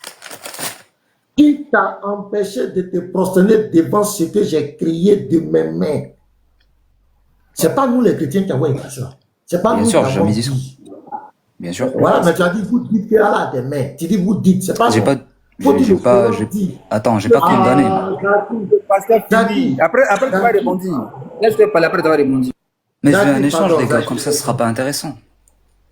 qui t'a empêché de te prosterner devant ce que j'ai créé de mes mains? C'est pas nous les chrétiens qui avons écrit ça. C'est pas Bien nous sûr, qui j'ai avons jamais dit dit. ça. Bien sûr. Voilà, mais tu as dit, vous dites qu'Allah a des mains. Tu dis, vous dites, c'est pas J'ai vrai. pas. Faut dire J'ai le pas. Coran dit. Attends, j'ai pas condamné. Après, tu vas répondre. Laisse-toi parler, après, tu vas répondre. Mais je veux un Zaki, échange, pardon, les gars, Zaki. comme ça, ce sera pas intéressant.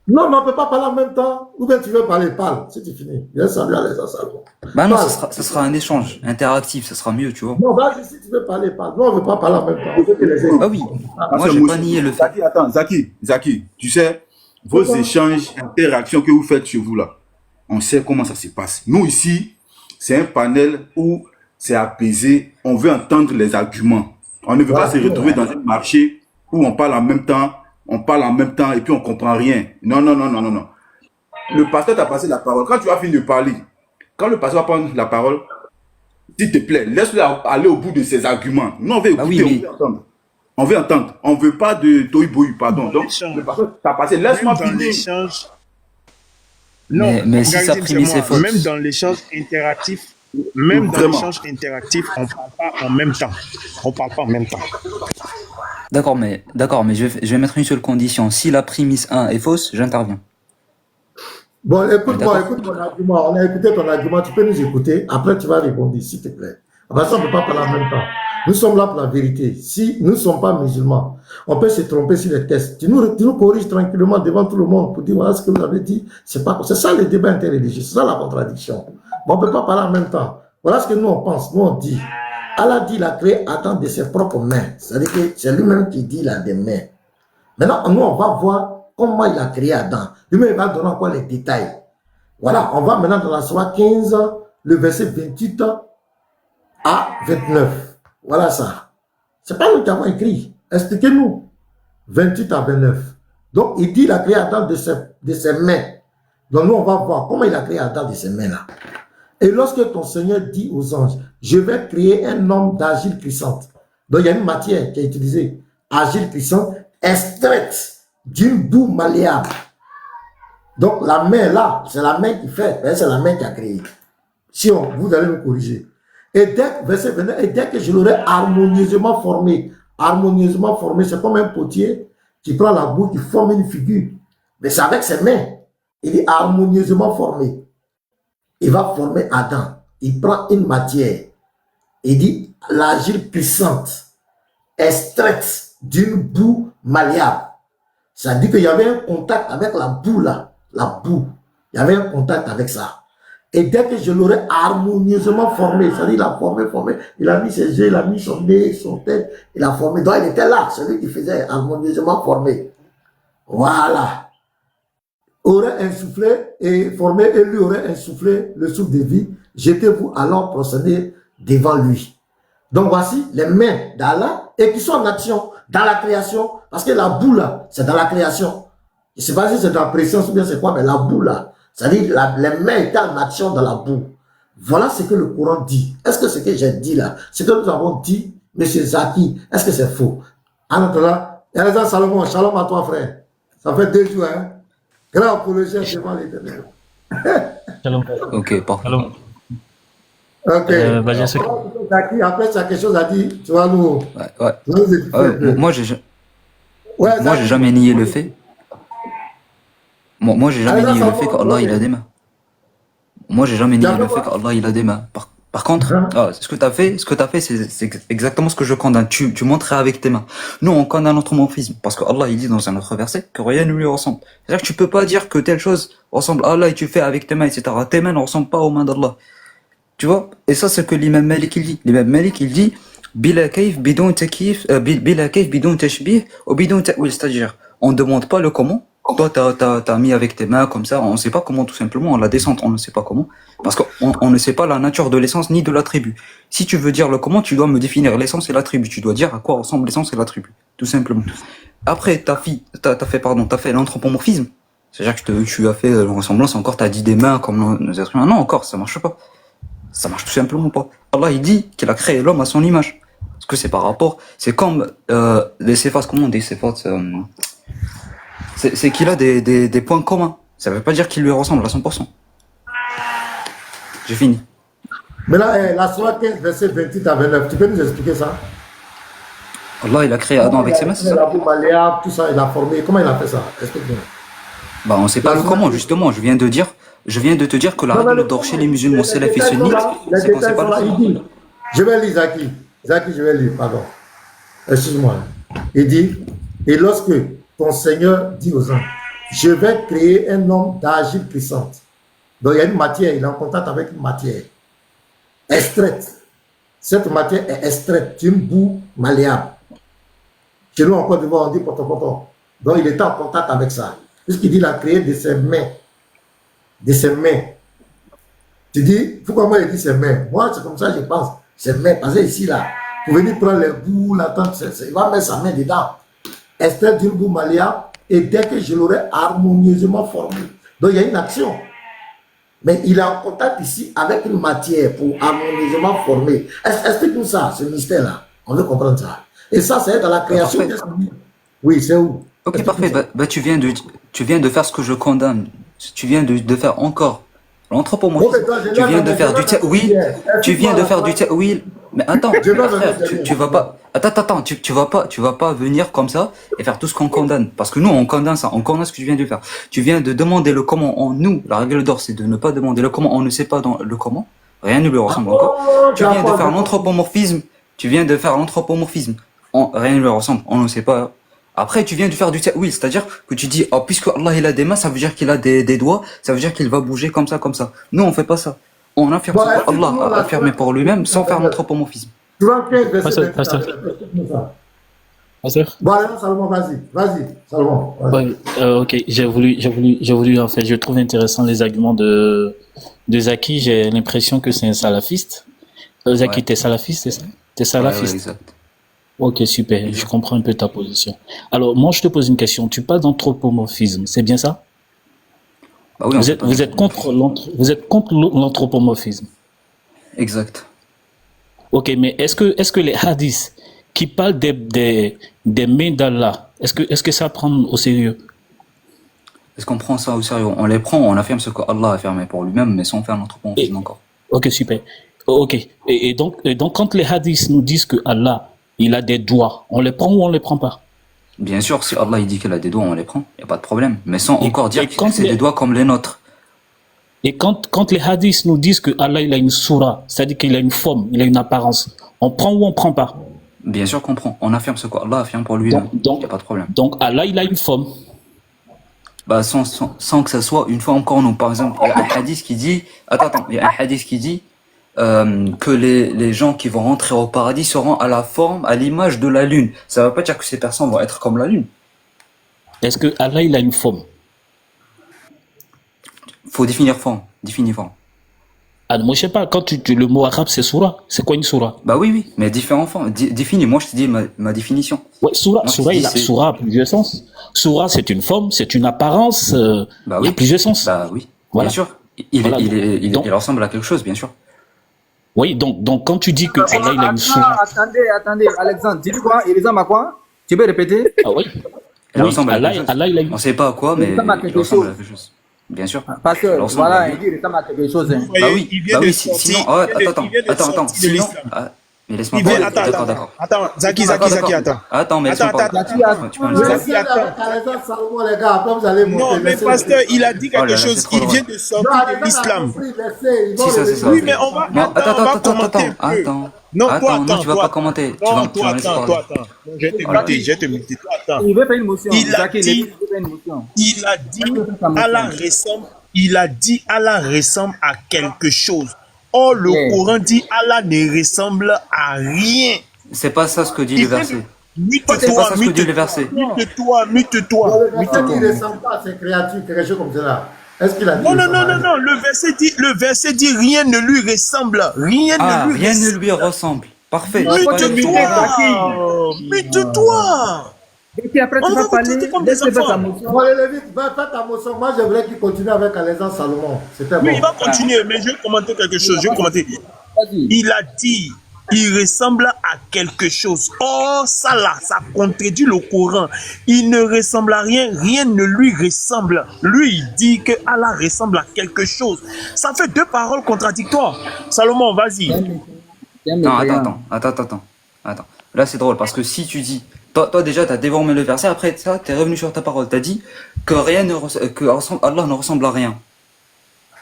Non, mais on ne peut pas parler en même temps. Ou bien tu veux parler, parle. Si tu finis. Viens saluer à les gens, saluons. Bah non, Parle. ça sera un échange interactif, ça sera mieux, tu vois. Non, vas-y, si tu veux parler, parle. Non, on ne veut pas parler en même temps. On veut que les gens. Ah oui, moi, Parce que j'ai moi pas aussi- nié le fait. Zaki, attends, Zaki, tu sais, vos échanges, interactions que vous faites chez vous là, on sait comment ça se passe. Nous ici, c'est un panel où c'est apaisé, on veut entendre les arguments. On ne veut pas se retrouver dans un marché où on parle en même temps, et puis on comprend rien. Non. Le pasteur t'a passé la parole. Quand tu vas finir de parler, quand le pasteur va prendre la parole, s'il te plaît, laisse-le aller au bout de ses arguments. Nous, on veut écouter, Ah oui, mais- on veut entendre. On veut entendre. On ne veut pas de toy-boy, pardon. Donc, L'échange. le pasteur t'a passé. Même Laisse-moi dans finir. l'échange. Non, Mais si sa regardez, prémisse c'est est fausse. même dans l'échange interactif, même dans Vraiment. l'échange interactif, on ne parle pas en même temps. On parle pas en même temps. D'accord, mais je vais mettre une seule condition. Si la prémisse 1 est fausse, j'interviens. Bon, écoute-moi, D'accord. écoute mon argument. On a écouté ton argument. Tu peux nous écouter. Après, tu vas répondre, s'il te plaît. Parce qu'on ne peut pas parler en même temps. Nous sommes là pour la vérité. Si nous ne sommes pas musulmans, on peut se tromper sur les tests. Tu nous corriges tranquillement devant tout le monde pour dire voilà ce que vous avez dit. C'est pas c'est ça le débat interreligieux. C'est ça la contradiction. Mais on ne peut pas parler en même temps. Voilà ce que nous on pense. Nous on dit. Allah dit il a créé Adam de ses propres mains. C'est-à-dire que c'est lui-même qui dit il a des mains. Maintenant, nous on va voir comment il a créé Adam. Lui-même il va donner encore les détails. Voilà, on va maintenant dans la sourate 15, le verset 28 à 29. Voilà ça. C'est pas nous qui avons écrit. Expliquez-nous. 28 à 29. Donc, il dit il a créé Adam de ses mains. Donc, nous, on va voir comment il a créé Adam de ses mains-là. Et lorsque ton Seigneur dit aux anges, je vais créer un homme d'argile puissante. Donc, il y a une matière qui est utilisée. Argile puissante, extraite d'une boue malléable. Donc, la main là, c'est la main qui fait. C'est la main qui a créé. Si vous allez nous corriger. Verset 29, et dès que je l'aurai harmonieusement formé, c'est comme un potier qui prend la boue, qui forme une figure. Mais c'est avec ses mains. Il est harmonieusement formé. Il va former Adam. Il prend une matière. Il dit, l'argile puissante, extraite d'une boue malléable. Ça dit qu'il y avait un contact avec la boue là. La boue. Il y avait un contact avec ça. Et dès que je l'aurai harmonieusement formé, c'est-à-dire il a formé, il a mis ses yeux, il a mis son nez, son tête, il a formé. Donc il était là, celui qui faisait harmonieusement formé. Voilà. Aurait insufflé et formé, et lui aurait insufflé le souffle de vie. Jetez-vous alors procéder devant lui. Donc voici les mains d'Allah et qui sont en action dans la création. Parce que la boue là, c'est dans la création. Je ne sais pas si c'est dans la présence ou bien c'est quoi, mais la boue là, c'est-à-dire les mains étaient en action dans la boue. Voilà ce que le Coran dit. Est-ce que ce que j'ai dit là, ce que nous avons dit, M. Zaki, est-ce que c'est faux? En attendant, Elsa Salomon, shalom à toi frère. Ça fait 2 jours, hein. Grand apologie devant l'Éternel. Ok, parfait. Ok. Zaki, après, tu as quelque chose à dire, tu vas nous... Moi, j'ai jamais nié le fait. Moi, j'ai jamais nié le fait qu'Allah, il a des mains. Moi, j'ai jamais nié le fait qu'Allah, il a des mains. Par contre, ce que tu as fait, c'est exactement ce que je condamne. Tu montrais avec tes mains. Nous, on condamne l'anthropomorphisme. Parce que Allah, il dit dans un autre verset que rien ne lui ressemble. C'est-à-dire que tu peux pas dire que telle chose ressemble à Allah et tu fais avec tes mains, etc. Tes mains ne ressemblent pas aux mains d'Allah. Tu vois? Et ça, c'est ce que l'imam Malik, il dit. L'imam Malik, il dit, bila kayf bidon takif, bila kayf bidon tashbih, ou bidon ta'wil. C'est-à-dire, on ne demande pas le comment. Toi, t'as mis avec tes mains comme ça, on ne sait pas comment, tout simplement, la descente, on ne sait pas comment, parce qu'on ne sait pas la nature de l'essence ni de l'attribut. Si tu veux dire le comment, tu dois me définir l'essence et l'attribut, tu dois dire à quoi ressemble l'essence et l'attribut, tout simplement. Après, t'as fait l'anthropomorphisme, c'est-à-dire que tu as fait ressemblance, encore t'as dit des mains comme nos êtres humains, non, encore, ça marche pas. Ça marche tout simplement pas. Allah, il dit qu'il a créé l'homme à son image. Parce que c'est par rapport, c'est comme les séphas, comment on dit séphas, c'est qu'il a des points communs. Ça veut pas dire qu'il lui ressemble à 100%. J'ai fini. Mais là, la sourate 15, verset 28 à 29, tu peux nous expliquer ça? Allah, il a créé Adam avec ses mains, c'est ça? La boue malléable, tout ça, il a formé. Comment il a fait ça? Explique-moi. Bah, on sait pas le comment, justement. Je viens de te dire que la règle d'or chez les musulmans salafis sunnites, c'est qu'on sait pas le comment. Je vais lire Zaki. Zaki, je vais lire, pardon. Excuse-moi. Il dit, et lorsque ton Seigneur dit aux hommes, je vais créer un homme d'argile puissante. Donc il y a une matière, il est en contact avec une matière extraite. Cette matière est extraite d'une boue malléable. Chez nous, en Côte d'Ivoire, on dit poton. Donc il était en contact avec ça. Puisqu'il dit qu'il a créé de ses mains. De ses mains. Tu dis, pourquoi moi il dit ses mains? Moi, c'est comme ça que je pense. Ses mains, parce que ici, là, pour venir prendre les bouts, il va mettre sa main dedans. Extrait d'une boue malléable, et dès que je l'aurai harmonieusement formé. Donc il y a une action. Mais il est en contact ici avec une matière pour harmonieusement former. Explique-nous ça, ce mystère-là. On veut comprendre ça. Et ça, c'est dans la création. Oui, c'est où? Ok, parfait. Bah, tu viens de faire ce que je condamne. Tu viens de faire encore l'anthropomorphisme. Tu viens de faire du ta'wil. Tu viens de faire du ta'wil. Mais attends, frère, tu vas pas. Attends, tu vas pas venir comme ça et faire tout ce qu'on condamne. Parce que nous, on condamne ça, on condamne ce que tu viens de faire. Tu viens de demander le comment en nous. La règle d'or, c'est de ne pas demander le comment. On ne sait pas dans le comment. Rien ne lui ressemble encore. Tu viens de faire l'anthropomorphisme. Rien ne lui ressemble. On ne sait pas. Après, tu viens de faire du ta'wil, c'est-à-dire que tu dis, oh, puisque Allah il a des mains, ça veut dire qu'il a des doigts, ça veut dire qu'il va bouger comme ça. Nous, on fait pas ça. On affirme ce qu'Allah a affirmé pour lui-même sans faire l'anthropomorphisme. Pasteur. Voilà, Salomon, vas-y, Salomon. Ouais, ok, j'ai voulu, en fait, je trouve intéressant les arguments de Zaki. J'ai l'impression que c'est un salafiste. Zaki, t'es salafiste, c'est ça? T'es salafiste. Ouais, exact. Ok, super, je comprends un peu ta position. Alors, moi, je te pose une question. Tu parles d'anthropomorphisme, c'est bien ça? Bah oui, vous êtes contre l'anthropomorphisme. Exact. Ok, mais est-ce que les hadiths qui parlent des mains d'Allah, est-ce que ça prend au sérieux? Est-ce qu'on prend ça au sérieux? On les prend, on affirme ce qu'Allah a affirmé pour lui-même, mais sans faire l'anthropomorphisme encore. Ok, super. Ok. Et donc, quand les hadiths nous disent que Allah, il a des doigts, on les prend ou on les prend pas? Bien sûr, si Allah il dit qu'il a des doigts, on les prend, il n'y a pas de problème. Mais sans encore dire que quand c'est des doigts comme les nôtres. Et quand les hadiths nous disent que Allah, il a une soura, c'est-à-dire qu'il a une forme, il a une apparence, on prend ou on prend pas? Bien sûr qu'on prend. On affirme ce qu'Allah affirme pour lui. Il n'y a pas de problème. Donc Allah, il a une forme. Bah, sans que ça soit une fois encore nous. Par exemple, il y a un hadith qui dit, il y a un hadith qui dit que les gens qui vont rentrer au paradis seront à la forme, à l'image de la lune. Ça ne veut pas dire que ces personnes vont être comme la lune. Est-ce que Allah, il a une forme? Faut définir forme. Définir forme. Ah, moi, je sais pas, quand le mot arabe, c'est soura. C'est quoi une soura? Bah oui, mais différents formes. Définis, moi je te dis ma définition. Ouais, soura, Moi, soura a plusieurs sens. Soura, c'est une forme, c'est une apparence, bah il y a oui. plusieurs sens. Bah oui, Voilà. bien sûr. Il ressemble à quelque chose, bien sûr. Oui, donc quand tu dis que Allah, il a une soura. Attendez, Alexandre, dis quoi? Il ressemble à quoi? Tu peux répéter? Ah oui. Il Oui, ressemble à Allah, quelque chose. Allah, il a une... On sait pas à quoi, mais ressemble à il quelque ressemble à chose. quelque chose. Bien sûr. Parce que, Il ressemble à voilà, lui. il dit il ressemble à quelque chose. Hein. Bah oui, il vient bah de oui, sortir, sinon, il vient de attends, sortir de sinon, l'islam. mais laisse-moi Il vient, parler. D'accord. attends, Zaki, D'accord. attends. Attends, mais laisse-moi parler. Tu peux me laisser. Laissez avec Alexandre Salomon, les gars, après vous allez monter. Non, mais Laissez- pasteur, il a dit Oh là quelque là, chose, c'est trop il loin. vient de Non, sortir Alexandre de a l'islam. compris, laissez, ils vont Si, ça, le c'est ça. Oui, mais on va, Non, attends, on va commenter un peu. Attends, non, tu vas pas commenter. Tu vas me laisser parler. Attends. Je vais te muter, toi, attends. Il veut faire une motion. Il a Zaki, dit- il veut faire une motion. Il a dit Allah ressemble à quelque chose. Or, le Yeah. Coran dit Allah ne ressemble à rien. C'est pas ça ce que dit le verset. C'est pas Mute-toi, ça ce que dit le verset. mute-toi. Le verset dit, il ne ressemble pas à ces créatures, quelque chose comme cela. Est-ce qu'il a dit Non, il ressemble à rien? le verset dit rien ne lui ressemble. Rien Ah, ne lui rien ne ressemble. lui ressemble. Parfait. Mute-toi. Et puis après, On tu va vas vous parler. traiter comme des Laisse-le faire sa enfants. motion. Bon, les Lévites, va faire ta motion. Moi, je voulais qu'il continue avec Alexandre Salomon. C'était bon. Oui, il va continuer, mais je vais commenter quelque chose. Vas-y. Il a dit, il ressemble à quelque chose. Oh, ça là, ça contredit le Coran. Il ne ressemble à rien, rien ne lui ressemble. Lui, il dit que Allah ressemble à quelque chose. Ça fait deux paroles contradictoires. Salomon, vas-y. Non, attends. Là, c'est drôle parce que si tu dis, toi déjà, t'as dévormé le verset. Après ça, t'es revenu sur ta parole. T'as dit que Allah ne ressemble à rien.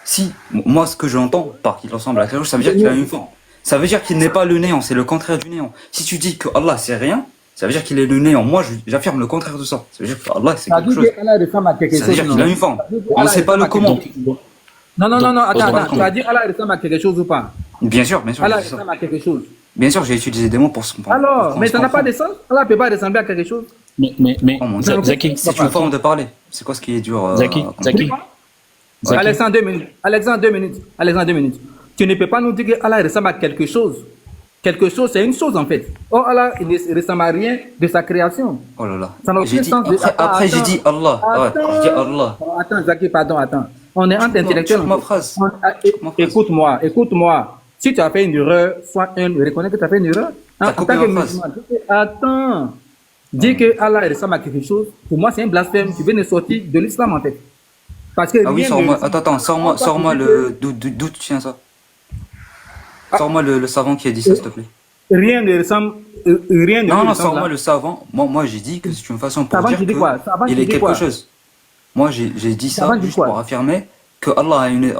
Si, moi, ce que j'entends par qu'il ressemble à quelque chose, ça veut dire qu'il a une forme. Ça veut dire qu'il n'est pas le néant, c'est le contraire du néant. Si tu dis que Allah c'est rien, ça veut dire qu'il est le néant. Moi, j'affirme le contraire de ça. Ça veut dire que Allah c'est Ça quelque dit chose. que Allah ressemble à quelque Ça veut chose. dire qu'il a une forme. On ne sait pas le comment. Non, attends. comment. Tu as dit Allah ressemble à quelque chose ou pas? Bien sûr, Allah c'est ça. ressemble à quelque chose. Bien sûr, j'ai utilisé des mots pour Alors, pour mais ça n'a pas comprendre. de sens. Allah ne peut pas ressembler à quelque chose. Mais, Oh mon Dieu. Zaki, C'est une forme de parler. C'est quoi ce qui est dur Zaki. Alexandre, 2 minutes. Alexandre, 2 minutes. Tu ne peux pas nous dire que Allah ressemble à quelque chose. Quelque chose, c'est une chose en fait. Oh, Allah, il ne ressemble à rien de sa création. Oh là là. Ça n'a aucun J'ai dit, sens. après j'ai dit Allah. Ouais, j'ai dit Allah. Attends, Zaki, pardon. On est entre intellectuels. ma phrase. Écoute-moi. Si tu as fait une erreur, reconnais que tu as fait une erreur. T'as En coupé tant que ma phrase. musulman, attends. Dire que Allah ressemble à quelque chose, pour moi, c'est un blasphème. Tu viens de sortir de l'islam en fait. Parce que Ah oui, rien sors-moi. ne- Attends, sors-moi le. D'où tu tiens ça? Sors-moi le savant qui a dit ça, s'il te plaît. Rien ne ressemble. Rien ne Non, ressemble sors-moi à- le savant. Moi, j'ai dit que c'est une façon pour Savant dire qui dit quoi? Savant qu'il qui est dit quelque quoi? chose. Moi, j'ai dit ça Savant dit juste quoi? pour affirmer que Allah a une.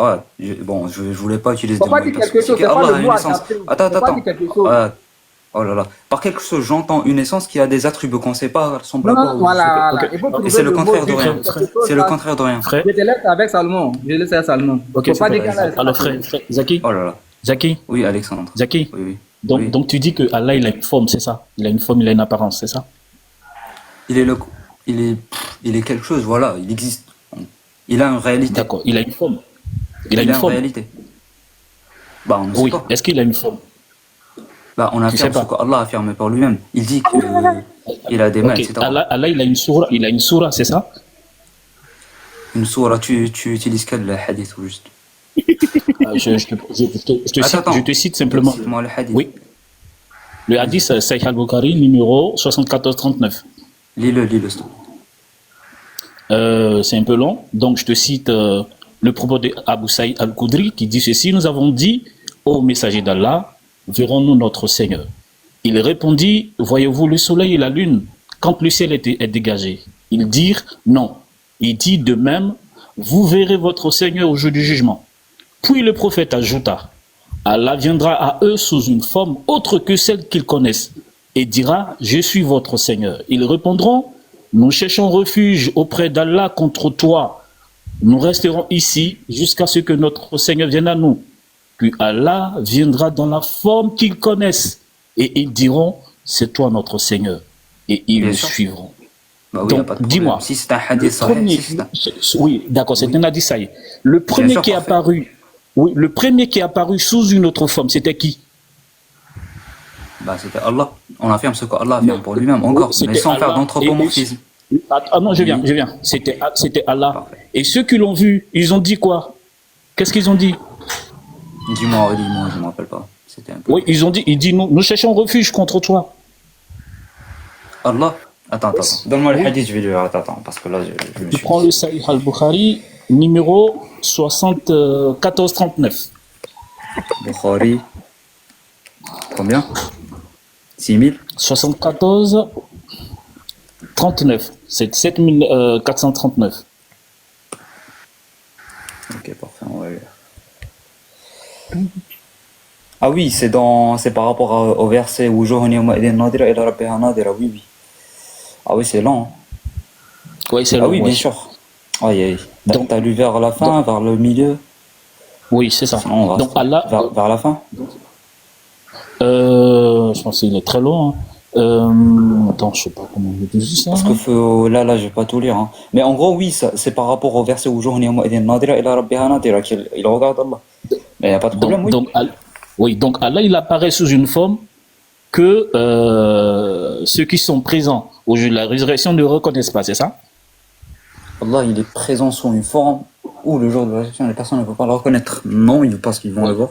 Bon, je voulais pas utiliser Faut des pas mots dire parce quelque que chose, c'est c'est pas qu'Allah le a une mot à essence. capter. Attends. Faut pas dire quelque chose. Oh là là. Par quelque chose, j'entends une essence qui a des attributs qu'on ne sait pas, ressemble Non, à quoi. non, voilà. ok. Il faut Et trouver c'est le contraire de mot, rien. quelque chose, C'est le là. contraire de rien. Frère, Je te laisse avec Salomon. Je laisse avec Salomon. ok, Faut c'est pas pas dire qu'Allah ressemble à alors quelque frère, Zaki, Oh là là. Zaki, Oui, Alexandre. Zaki. Oui. Donc tu dis que Allah il a une forme, c'est ça? Il a une forme, il a une apparence, c'est ça? Il est quelque chose, voilà, il existe. Il a une réalité. D'accord, il a une forme. Il a Il une a une forme. réalité. Bah, on ne sait Oui, pas. est-ce qu'il a une forme? Bah, on affirme sais ce pas. qu'Allah a affirmé par lui-même. Il dit qu'il a des mains, Ok, etc. Allah il a une soura, c'est ça? Une sourate, tu utilises quel hadith ou juste? Je te cite simplement. Cite-moi le hadith. Oui. Le hadith Sahih al-Bukhari, numéro 7439. Lis-le, stop. C'est un peu long, donc je te cite le propos de Abu Saïd al-Khudri qui dit ceci: nous avons dit ô messager d'Allah, verrons-nous notre Seigneur? Il répondit, voyez-vous le soleil et la lune quand le ciel est dégagé? Ils dirent, non. Il dit de même, vous verrez votre Seigneur au jour du jugement. Puis le prophète ajouta, Allah viendra à eux sous une forme autre que celle qu'ils connaissent et dira, je suis votre Seigneur. Ils répondront, nous cherchons refuge auprès d'Allah contre toi. Nous resterons ici jusqu'à ce que notre Seigneur vienne à nous. Puis Allah viendra dans la forme qu'ils connaissent et ils diront, c'est toi notre Seigneur. Et ils Bien le sûr. suivront. Bah oui, y a Donc, pas de problème. dis-moi, Si c'est un hadith sahih, premier, si c'est un- oui, d'accord, c'est un hadith sahih. Le premier sûr, qui est parfait. apparu, oui, le premier qui est apparu sous une autre forme, c'était qui? Bah, c'était Allah. On affirme ce qu'Allah affirme pour lui-même, encore, C'était mais sans faire Allah. d'anthropomorphisme. Ah non, je viens. C'était Allah. Parfait. Et ceux qui l'ont vu, ils ont dit quoi? Qu'est-ce qu'ils ont dit? Dis-moi, redis-moi, je me rappelle pas. C'était un peu. Oui, ils dit, nous cherchons refuge contre toi. Allah. Attends. Donne-moi le hadith, je vais le. Attends, parce que là, je me Tu suis. prends le Sahih al-Bukhari, numéro 7439. Bukhari. Combien 6000 74 39. C'est 7439. Ok, parfait, on va lire. Ah oui, c'est par rapport au verset où oui. Ah oui, c'est lent. Hein. Oui, c'est Ah long, oui, ouais. bien sûr. Aïe, aïe. Donc- T'as lu vers la fin, vers le milieu. Oui, c'est ça. Sinon, on va Donc Allah, vers la fin. je pense qu'il est très long. Hein. Attends, je sais pas comment je dis ça. Parce que là, je vais pas tout lire. Hein. Mais en gros, oui, c'est par rapport au verset où il regarde Allah. Mais il n'y a pas de problème, oui. Donc Allah, il apparaît sous une forme que ceux qui sont présents au jour de la résurrection ne reconnaissent pas, c'est ça? Allah, il est présent sous une forme où le jour de la résurrection, les personnes ne peuvent pas le reconnaître. Non, parce qu'ils vont le voir.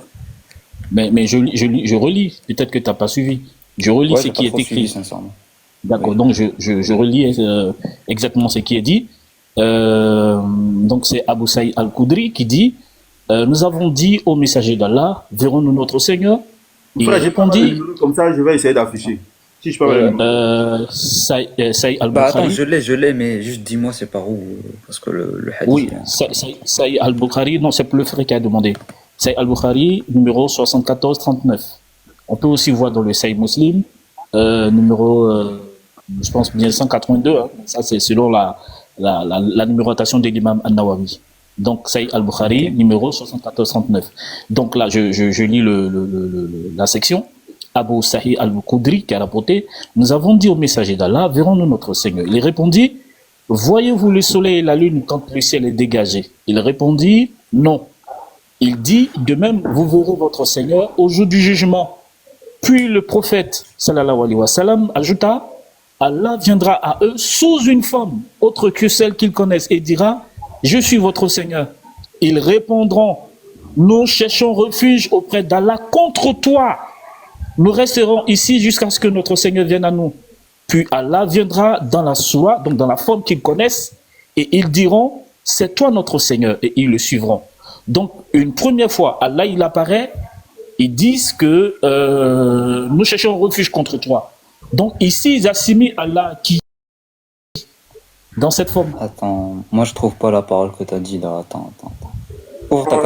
Mais je relis. Peut-être que tu n'as pas suivi. Je relis Ouais, ce j'ai qui pas est trop écrit. suivi, sincèrement. D'accord, Oui. donc je relis exactement ce qui est dit. Donc c'est Abu Saïd al-Khudri qui dit nous avons dit au messager d'Allah, verrons-nous notre Seigneur? Il Frère, j'ai pas mal de répondit, numéros comme ça, je vais essayer d'afficher. Si je peux avoir le numéro. Saïd Bah attends, al-Bukhari. je l'ai, mais juste dis-moi c'est par où, parce que le hadith. Oui, Saïd al-Bukhari, non, c'est le frère qui a demandé. Saïd al-Bukhari, numéro 7439. On peut aussi voir dans le Saïd Muslim, numéro, je pense bien 182. Hein. Ça, c'est selon la numérotation de l'imam An-Nawawi. Donc, Saïd al-Bukhari, numéro 7439. Donc là, je lis la section. Abu Sahih al-Khudri qui a rapporté, nous avons dit au messager d'Allah, verrons-nous notre Seigneur? Il répondit, voyez-vous le soleil et la lune quand le ciel est dégagé? Il répondit, non. Il dit, de même, vous verrez votre Seigneur au jour du jugement. Puis le prophète, sallallahu alayhi wa sallam, ajouta, Allah viendra à eux sous une forme autre que celle qu'ils connaissent et dira, je suis votre Seigneur. Ils répondront, nous cherchons refuge auprès d'Allah contre toi. Nous resterons ici jusqu'à ce que notre Seigneur vienne à nous. Puis Allah viendra dans la soie, donc dans la forme qu'ils connaissent, et ils diront, c'est toi notre Seigneur, et ils le suivront. Donc, une première fois, Allah, il apparaît, ils disent que nous cherchons refuge contre toi. Donc, ici, ils assimilent Allah qui, dans cette forme. Attends, moi je trouve pas la parole que t'as dit là. Attends. Ouvre ta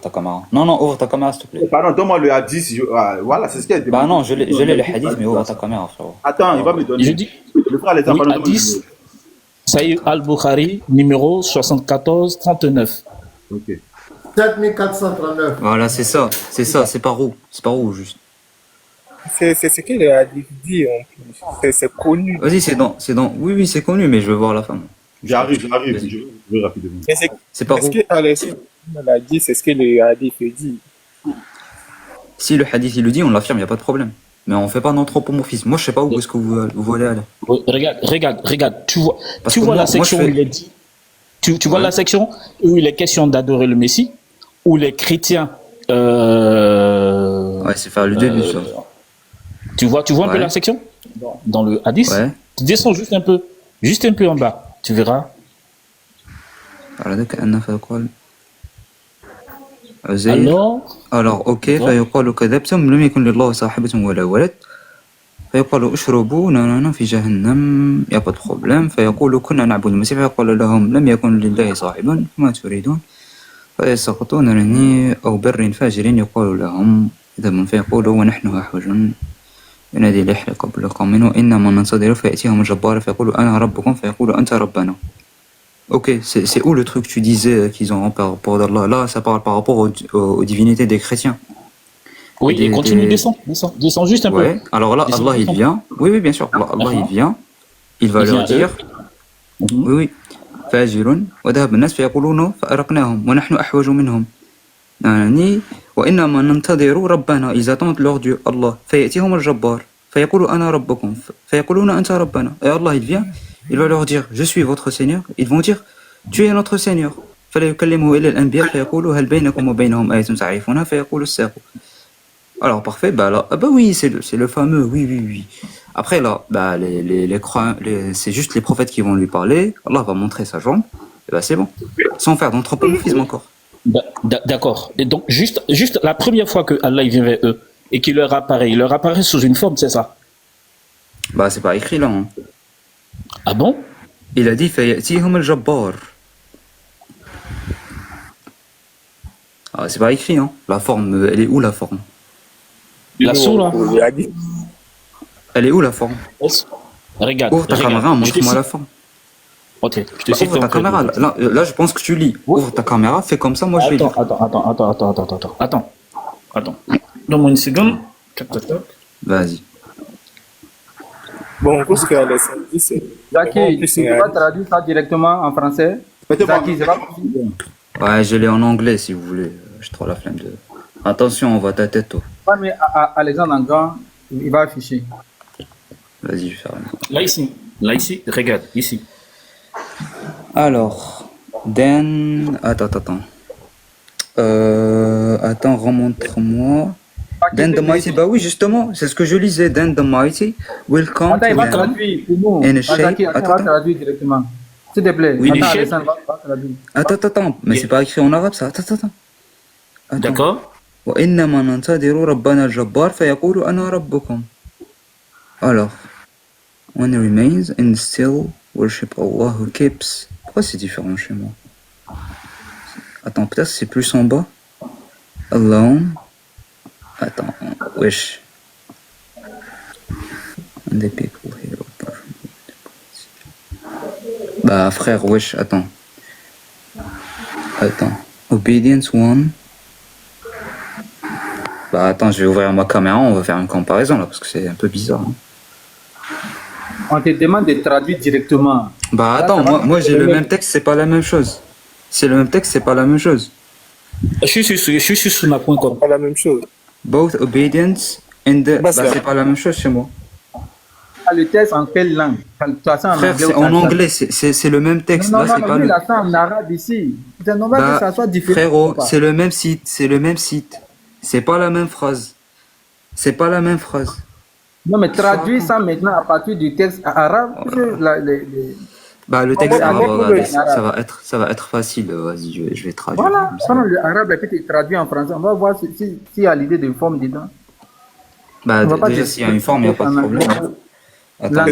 caméra. Non, ouvre ta caméra s'il te plaît. Pardon, donne-moi le hadith. Voilà, c'est ce qu'il a demandé. Bah non, je l'ai le hadith, mais ouvre ta caméra, frérot. Attends, il va me donner. Je dis, Le frère, les oui, enfants, hadith, Saïd al-Bukhari, numéro 7439. Ok. 7439. Voilà, c'est ça, c'est par où juste. C'est ce que le hadith dit en plus. C'est connu. Vas-y, oui, c'est connu, mais je veux voir la femme. J'arrive, je vais rapidement. Mais C'est par est-ce où? que Alexandre l'a dit, c'est ce que le hadith dit. Si le hadith il le dit, on l'affirme, y a pas de problème. Mais on fait pas d'anthropomorphisme. Moi, je sais pas où est-ce que vous voulez aller. Oui, regarde, tu vois, Parce tu que vois moi- la section moi, je où il est dit, tu vois Ouais. la section où il est question d'adorer le Messie, où les chrétiens, Ouais, c'est faire le début, ça. tu vois un peu Ouais. la section dans le hadith. Ouais. Tu descends juste un peu en bas, tu verras. على ذلك أن في القول عزير. Alors, alors ok d'accord. فيقال كذبتم لم يكن لله صاحبة ولا ولد فيقال اشربوا نارا في جهنم يا pas de problème فيقول كنا نعبد المسيح فيقال لهم لم يكن لله صاحبا ما تريدون فيسقطون رني أو بر فاجر يقال لهم إذا فيقولوا ونحن أحوج ينادي لحل قبل قوم وإنما ننتظر فيأتيهم الجبار فيقول أنا ربكم فيقول أنت ربنا. Ok, c'est où le truc que tu disais qu'ils ont par rapport à Allah? Là, ça parle par rapport aux divinités des chrétiens. Oui, et continue, descends juste un peu. Ouais, alors là, Descends, Allah il descends. vient. Oui, oui, bien sûr. Allah il vient. Il va Il leur vient dire. Mhm. Oui, oui. فاجر وذهب الناس فيقولون فأرقناهم ونحن أحوج منهم. يعني وإنما ننتظر ربنا. Ils attendent leur Dieu, Allah. فيأتيهم الجبار فيقول أنا ربكم فيقولون أنت ربنا. Et Allah il vient. Il va leur dire je suis votre Seigneur. Ils vont dire tu es notre Seigneur. فلا يكلمه إلا الأنبياء فيقول هل بينكم وبينهم آية تعرفونها فيقول الساق. Alors parfait, bah là, ah bah oui, c'est le fameux, oui, oui, oui. Après là, bah les croyants, c'est juste les prophètes qui vont lui parler. Allah va montrer sa jambe, et bah c'est bon, sans faire d'anthropomorphisme encore. D'accord. Et donc, juste la première fois que Allah il vient vers eux et qu'il leur apparaît, il leur apparaît sous une forme, c'est ça? Bah c'est pas écrit là. Hein. Ah bon? Il a dit فيأتيهم الجبار. Ah, c'est pas écrit, hein. La forme, elle est où la forme? La sourate. Elle est où la forme? Regarde. Ouvre ta caméra, montre-moi la forme. Ok, je te cite. Ouvre ta caméra, là je pense que tu lis. Ouvre ta caméra, fais comme ça, moi je vais lire. Attends. Donne-moi une seconde. Tac, tac, tac. Vas-y. Bon, qu'est-ce qu'Alessandro dit, c'est... Zaki, tu peux pas traduire ça directement en français? Zaki, c'est pas possible. Ouais, je l'ai en anglais si vous voulez. J'ai trop la flemme de... Attention, on voit ta tête, toi. Ouais, mais Alexandre en grand, il va afficher. Vas-y, je vais faire. Là ici, regarde, ici. Alors, then... Attends. Attends, remontre-moi. Then the mighty, bah oui, justement, c'est ce que je lisais. Then the mighty will come Attends, il va to them traduire pour nous. in a shape. Zaki, attends, il va traduire directement. S'il te plaît. Oui, Attends, les Alexandre va traduire. Attends, mais c'est pas écrit en arabe ça. Attends. D'accord? وإنما ننتظر ربنا الجبار فيقول أنا ربكم. Alors, one remains and still worship Allah who keeps. Pourquoi c'est différent chez moi? Attends, peut-être c'est plus en bas. Alone. Attends, wesh. And the people here. Bah frère, wesh, attends. Obedience one. Bah attends, je vais ouvrir ma caméra, on va faire une comparaison là, parce que c'est un peu bizarre. Hein. On te demande de traduire directement. Bah attends, moi j'ai le même texte, c'est pas la même chose. C'est le même texte, c'est pas la même chose. Je suis sur ma point com. Pas la même chose. Both obedience and the... Bah, c'est pas la même chose chez moi. Le texte en quelle langue? Frère, c'est en anglais, c'est le même texte. Non, là, c'est pas lui, le... il a ça en arabe ici. C'est normal que ça soit différent. Frérot, c'est le même site, C'est pas la même phrase. Non, mais traduis ça maintenant à partir du texte arabe. Bah le texte arabe, arabe. ça va être facile. Vas-y, je vais traduire. Voilà, pendant le arabe est peut-être traduit en français. On va voir s'il y a l'idée d'une forme dedans. Bah déjà s'il y a une forme, il n'y a pas de problème. Attends,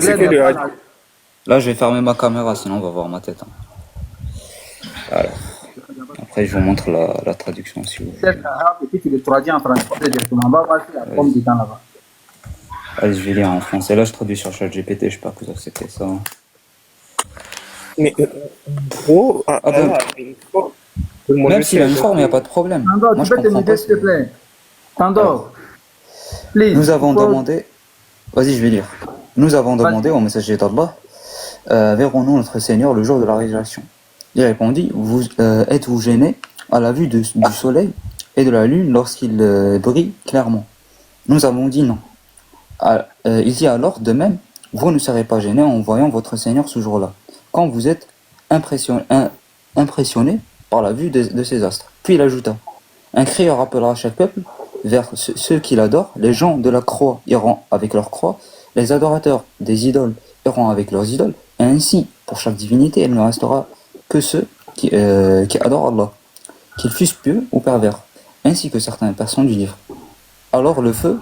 là je vais fermer ma caméra, sinon on va voir ma tête. Hein. Alors, après je vous montre la traduction si vous voulez. Texte arabe et puis tu le traduis en français directement. On va voir s'il y a forme dedans là-bas. Allez, je vais lire en français. Là je traduis sur ChatGPT, je sais pas que c'était ça. Mais gros, même s'il a une forme, il n'y a pas de problème. Tandor, tu peux te muter s'il te plaît. Tandor, please. Nous avons demandé... Vas-y, je vais lire. Nous avons demandé au messager d'Allah, verrons-nous notre Seigneur le jour de la résurrection? Il répondit, êtes-vous gêné à la vue du soleil et de la lune lorsqu'il brille clairement? Nous avons dit non. Il dit alors, de même, vous ne serez pas gênés en voyant votre Seigneur ce jour-là, quand vous êtes impressionné par la vue de ces astres. Puis il ajouta, un crieur appellera chaque peuple vers ceux qui l'adorent, les gens de la croix iront avec leur croix, les adorateurs des idoles iront avec leurs idoles, et ainsi, pour chaque divinité, il ne restera que ceux qui adorent Allah, qu'ils fussent pieux ou pervers. ainsi que certaines personnes du livre. Alors le feu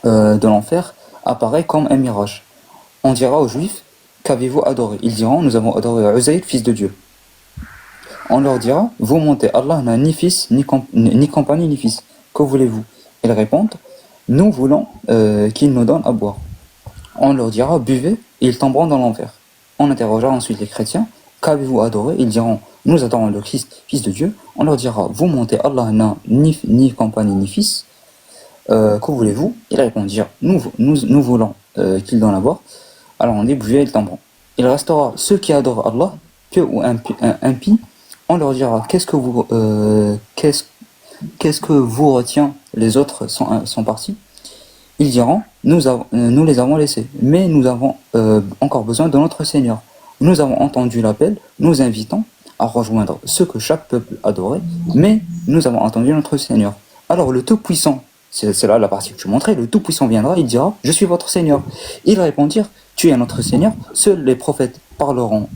de l'enfer apparaît comme un mirage. On dira aux Juifs, qu'avez-vous adoré? Ils diront, nous avons adoré Uzaïr, fils de Dieu. On leur dira, vous mentez, Allah n'a ni fils, ni compagnie, ni fils. Que voulez-vous? Ils répondent, nous voulons qu'il nous donne à boire. On leur dira, buvez, et ils tomberont dans l'enfer. On interrogera ensuite les chrétiens, qu'avez-vous adoré? Ils diront, nous adorons le Christ, fils de Dieu. On leur dira, vous mentez, Allah n'a ni compagnie, ni fils. Que voulez-vous? Ils répondirent, nous voulons qu'il donne à boire. Alors on dit, buvez, ils tomberont. Il restera ceux qui adorent Allah, pieux ou impies. On leur dira, qu'est-ce que vous retient? Les autres sont partis. Ils diront, nous les avons laissés, mais nous avons encore besoin de notre Seigneur. Nous avons entendu l'appel, nous invitons à rejoindre ce que chaque peuple adorait, mais nous avons entendu notre Seigneur. Alors le Tout-Puissant, c'est là la partie que tu montrais, le Tout-Puissant viendra, il dira, je suis votre Seigneur. Ils répondirent, tu es notre Seigneur. Seuls les prophètes pourront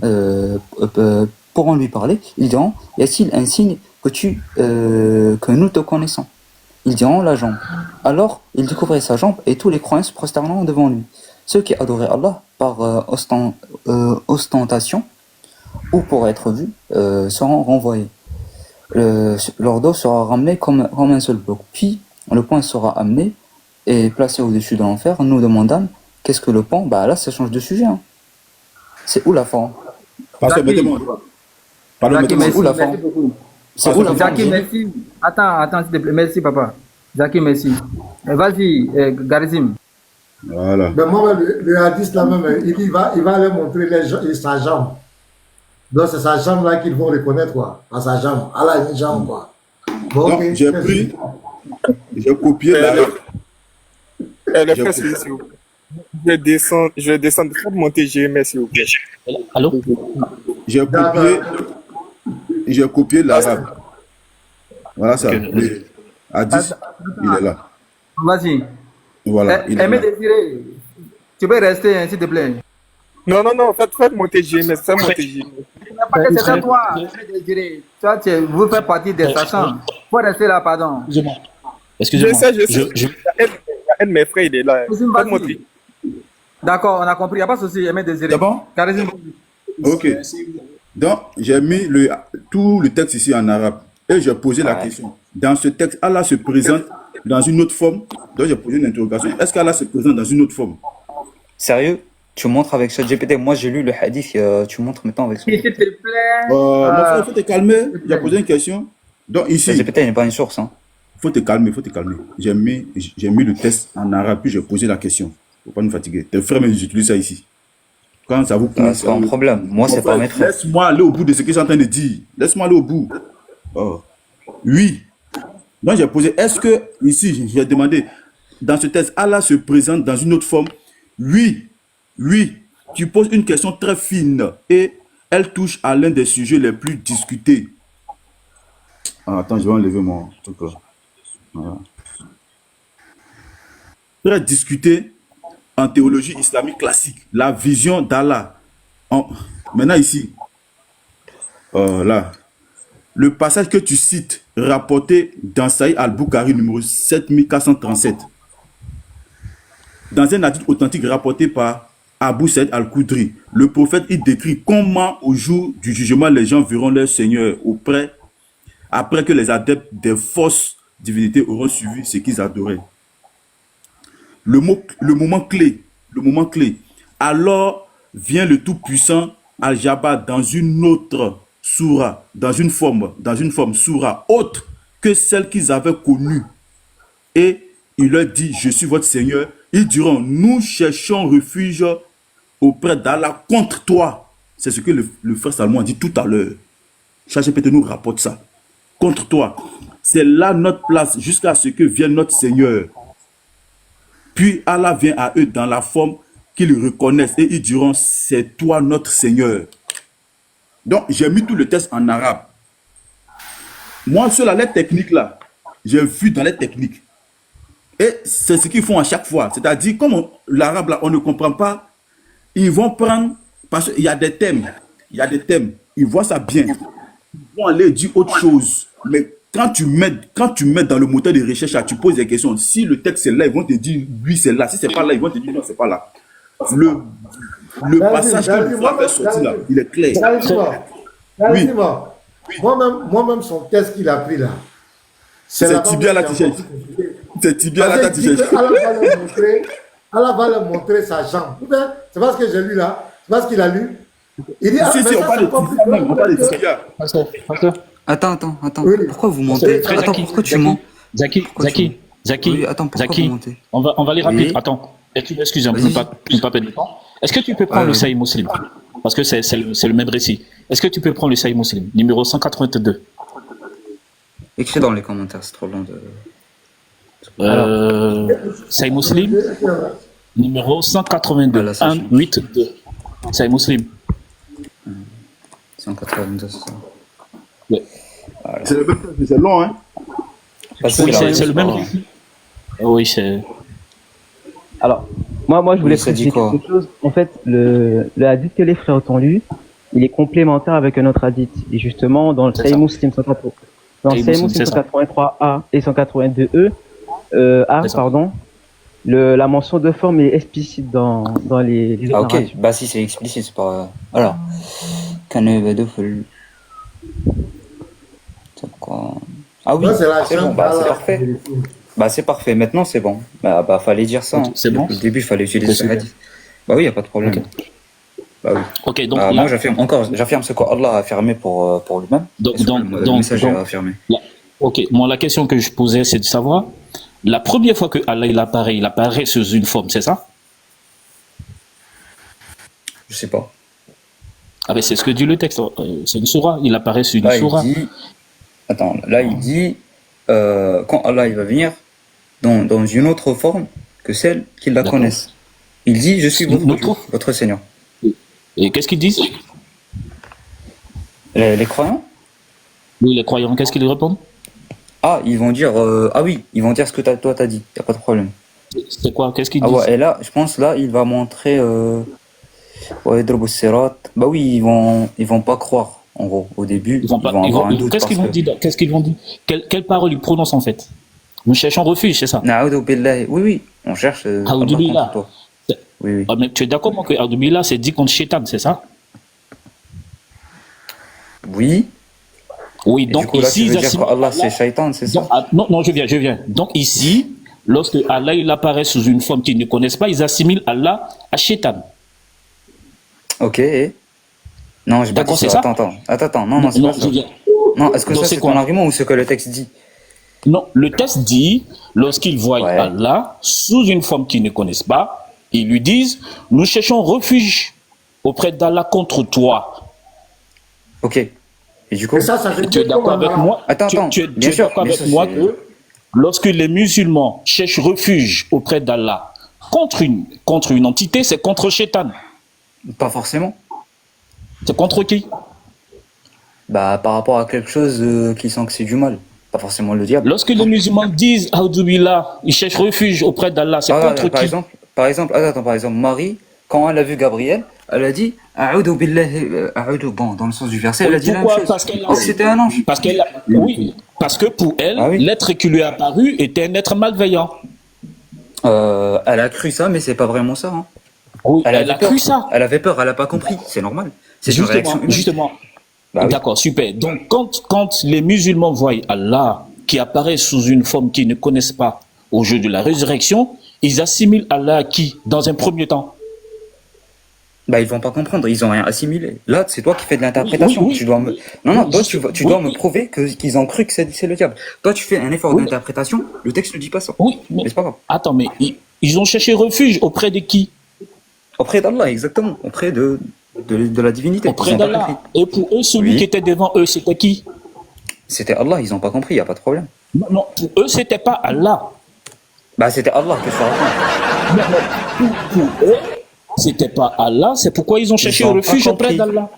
lui parler. Ils diront, y a-t-il un signe que nous te connaissons? Ils diront, la jambe. Alors, il découvrait sa jambe et tous les croyants se prosterneront devant lui. Ceux qui adoraient Allah par ostentation ou pour être vus seront renvoyés. Leur dos sera ramené comme un seul bloc. Puis, le pont sera amené et placé au-dessus de l'enfer. Nous demandons, qu'est-ce que le pont? Bah là, ça change de sujet. Hein. C'est où la fin? Pasteur, mettez-moi. Pardon, Zaki, mettez-moi. merci, où la fin? merci beaucoup. C'est où la fin? Zaki, merci. Attends, s'il te plaît. Merci, papa. Zaki, merci. Vas-y, Garizim. Voilà. Mais moi, le hadith là même, il va leur montrer sa jambe. Donc c'est sa jambe là qu'ils vont reconnaître quoi. À sa jambe. Allah a une jambe quoi. Bon, Donc, ok. j'ai pris, j'ai copié l'arabe. Le frère, s'il vous plaît. Je vais descendre. Faites monter GMS, s'il vous plaît. Allô? J'ai copié l'arabe. Voilà ça. Ok. Le hadith, il est là. Vas-y. Voilà, il est Aimé là. Désiré, tu peux rester, hein, s'il te plaît. Non, faites monter GMS. Faites monter GMS. Pas que c'est à toi, Aimé Désiré. Toi, vous faites partie des sachants. Faut rester là, pardon. Excusez-moi. Je Excusez-moi. sais. Un de mes frères, il est là. Vas-y. Faites monter. D'accord, on a compris. Il n'y a pas de souci, Aimé Désiré. C'est bon? Charisme. Ok. Donc, j'ai mis tout le texte ici en arabe. Et j'ai posé la question. Dans ce texte, Allah se présente dans une autre forme. Donc, j'ai posé une interrogation. Est-ce qu'Allah se présente dans une autre forme? Sérieux? Tu montres avec ChatGPT? Moi j'ai lu le hadith, tu montres maintenant avec ça. S'il te plaît. Mon frère, il faut te calmer. J'ai posé une question. Donc, ici, ChatGPT n'est pas une source. Hein. faut te calmer. J'ai mis le test en arabe, puis j'ai posé la question. Faut pas nous fatiguer. Tes frères, mais j'utilise ça ici. Quand ça vous prend. C'est pas un problème. Moi, c'est pas mes frères. Laisse-moi aller au bout de ce que je suis en train de dire. Laisse-moi aller au bout. Oh. Oui. Donc, j'ai posé, est-ce que, ici, j'ai demandé, dans ce test, Allah se présente dans une autre forme? Oui. Tu poses une question très fine et elle touche à l'un des sujets les plus discutés. Ah, attends, je vais enlever mon truc là. Voilà. Très discuté en théologie islamique classique. La vision d'Allah. Maintenant ici, là, le passage que tu cites, rapporté dans Sahih al-Bukhari numéro 7437, dans un hadith authentique rapporté par Abu Saïd al-Khudri, le prophète il décrit comment au jour du jugement les gens verront leur Seigneur après que les adeptes des fausses divinités auront suivi ce qu'ils adoraient. Le moment clé. Alors vient le Tout-Puissant Al-Jabbar dans une autre soura, dans une forme soura autre que celle qu'ils avaient connue. Et il leur dit, je suis votre Seigneur. Ils diront, nous cherchons refuge auprès d'Allah contre toi. C'est ce que le frère Salomon a dit tout à l'heure. ChatGPT nous rapporte ça. Contre toi. C'est là notre place jusqu'à ce que vienne notre Seigneur. Puis Allah vient à eux dans la forme qu'ils reconnaissent et ils diront, c'est toi notre Seigneur. Donc, j'ai mis tout le texte en arabe. Moi, sur la lettre technique là, j'ai vu dans les techniques. Et c'est ce qu'ils font à chaque fois. C'est-à-dire, comme l'arabe là, on ne comprend pas, ils vont prendre, parce qu'il y a des thèmes, ils voient ça bien. Ils vont aller dire autre chose. Mais quand tu mets dans le moteur de recherche, là, tu poses des questions. Si le texte est là, ils vont te dire, lui, c'est là. Si c'est pas là, ils vont te dire, non, c'est pas là. Le passage que vous avez sorti là, il est clair. Oui. Moi-même, son test qu'il a pris là. C'est Tibia là, tu cherches. C'est Tibia là, tu cherches. Allah va leur montrer sa jambe. C'est pas ce que j'ai lu là. C'est pas ce qu'il a lu. Il dit, si, on parle de Tibia. Attends. Oui. Pourquoi vous montez? Attends, pourquoi tu mens? Zaki. Oui, attends, pourquoi vous montez? On va aller rapide. Oui. Attends. Excusez-moi, ne pas perdre de temps. Est-ce que tu peux prendre le Sahih Muslim? Parce que c'est le même récit. Est-ce que tu peux prendre le Sahih Muslim, numéro 182? Écris dans les commentaires, c'est trop long de... Sahih Muslim, numéro 182. Voilà, ça, 182. Sahih Muslim. 182, c'est ça. Ouais. C'est long, hein? Oui, c'est le même récit. Oui, c'est... Alors, moi je voulais préciser quelque chose. En fait, le hadith que les frères ont lu, il est complémentaire avec un autre hadith. Et justement, dans le Sahih Muslim 183A et 182E, la mention de forme est explicite dans les Ah, ok. narrations. Bah, si c'est explicite, c'est pas... Alors, ah oui, c'est bon, bah, c'est parfait. Bah, c'est parfait. Maintenant, c'est bon. Bah, fallait dire ça. Hein. C'est bon. Au début, il fallait utiliser ce hadith. Bah oui, y a pas de problème. Okay. Bah oui. Ok, donc moi, j'affirme ce qu'Allah a affirmé pour lui-même. Le message a affirmé. Ok, moi, la question que je posais, c'est de savoir, la première fois que Allah il apparaît sous une forme, c'est ça? Je sais pas. Ah ben, c'est ce que dit le texte. C'est une sourate. Il apparaît sur une sourate. Attends, là, il dit, quand Allah il va venir dans une autre forme que celle qu'ils la connaissent. Il dit, je suis votre Seigneur. Et qu'est-ce qu'ils disent? Les croyants? Oui, les croyants, qu'est-ce qu'ils répondent? Ah, ils vont dire, ils vont dire ce que toi t'as dit, y a pas de problème. C'est quoi? Qu'est-ce qu'ils disent? Ouais, et là, je pense, là, il va montrer, bah oui, ils vont pas croire, en gros, au début. Ils vont avoir un doute. Qu'est-ce qu'ils vont dire? Qu'est-ce qu'ils vont dire? Quelle parole ils prononcent en fait? Nous cherchons refuge, c'est ça? Oui, on cherche. Toi. Oui. Ah, mais tu es d'accord, moi, que Aoudubillah, c'est dit contre Shaitan, c'est ça? Oui. Oui, et donc du coup, là, ici, tu veux dire qu'Allah, c'est Shaitan, c'est ça? Non, je viens. Donc ici, lorsque Allah il apparaît sous une forme qu'ils ne connaissent pas, ils assimilent Allah à Shaitan. Ok. Non, j'ai pas dit ça. Attends. Non, c'est pas ça. Non, est-ce que ça, c'est ton argument ou ce que le texte dit? Non, le texte dit, lorsqu'ils voient Allah sous une forme qu'ils ne connaissent pas, ils lui disent, nous cherchons refuge auprès d'Allah contre toi. Ok. Et du coup, tu es d'accord avec moi? Tu es d'accord avec moi que lorsque les musulmans cherchent refuge auprès d'Allah contre une entité, c'est contre Shaitan? Pas forcément. C'est contre qui? Bah, par rapport à quelque chose qui sent que c'est du mal. Pas forcément le diable. Lorsque les musulmans disent Aoudubillah, ils cherchent refuge auprès d'Allah, c'est contre qui? Par exemple, Marie, quand elle a vu Gabriel, elle a dit A'udhu billahi, bon, dans le sens du verset, elle a dit la même chose. Parce qu'elle c'était un ange. Oui, parce que pour elle, l'être qui lui est apparu était un être malveillant. Elle a cru ça, mais c'est pas vraiment ça. Hein. Oui, elle a cru ça. Elle avait peur, elle a pas compris. C'est normal. C'est une réaction humaine. Justement. D'accord, super. Donc, quand les musulmans voient Allah qui apparaît sous une forme qu'ils ne connaissent pas au jour de la résurrection, ils assimilent Allah à qui, dans un premier temps? Bah, ils vont pas comprendre, ils ont rien assimilé. Là, c'est toi qui fais de l'interprétation. Oui. Tu dois me... Non, toi, tu dois me prouver qu'ils ont cru que c'est le diable. Toi, tu fais un effort d'interprétation, le texte ne dit pas ça. Oui, mais c'est pas grave. Attends, mais ils ont cherché refuge auprès de qui? Auprès d'Allah, exactement. Auprès de la divinité. Auprès d'Allah. Et pour eux, celui qui était devant eux, c'était qui? C'était Allah, ils ont pas compris, y a pas de problème. Non, pour eux, c'était pas Allah. Bah, c'était Allah, qu'est-ce que tu racontes? Pour eux, c'était pas Allah, c'est pourquoi ils ont cherché refuge auprès d'Allah.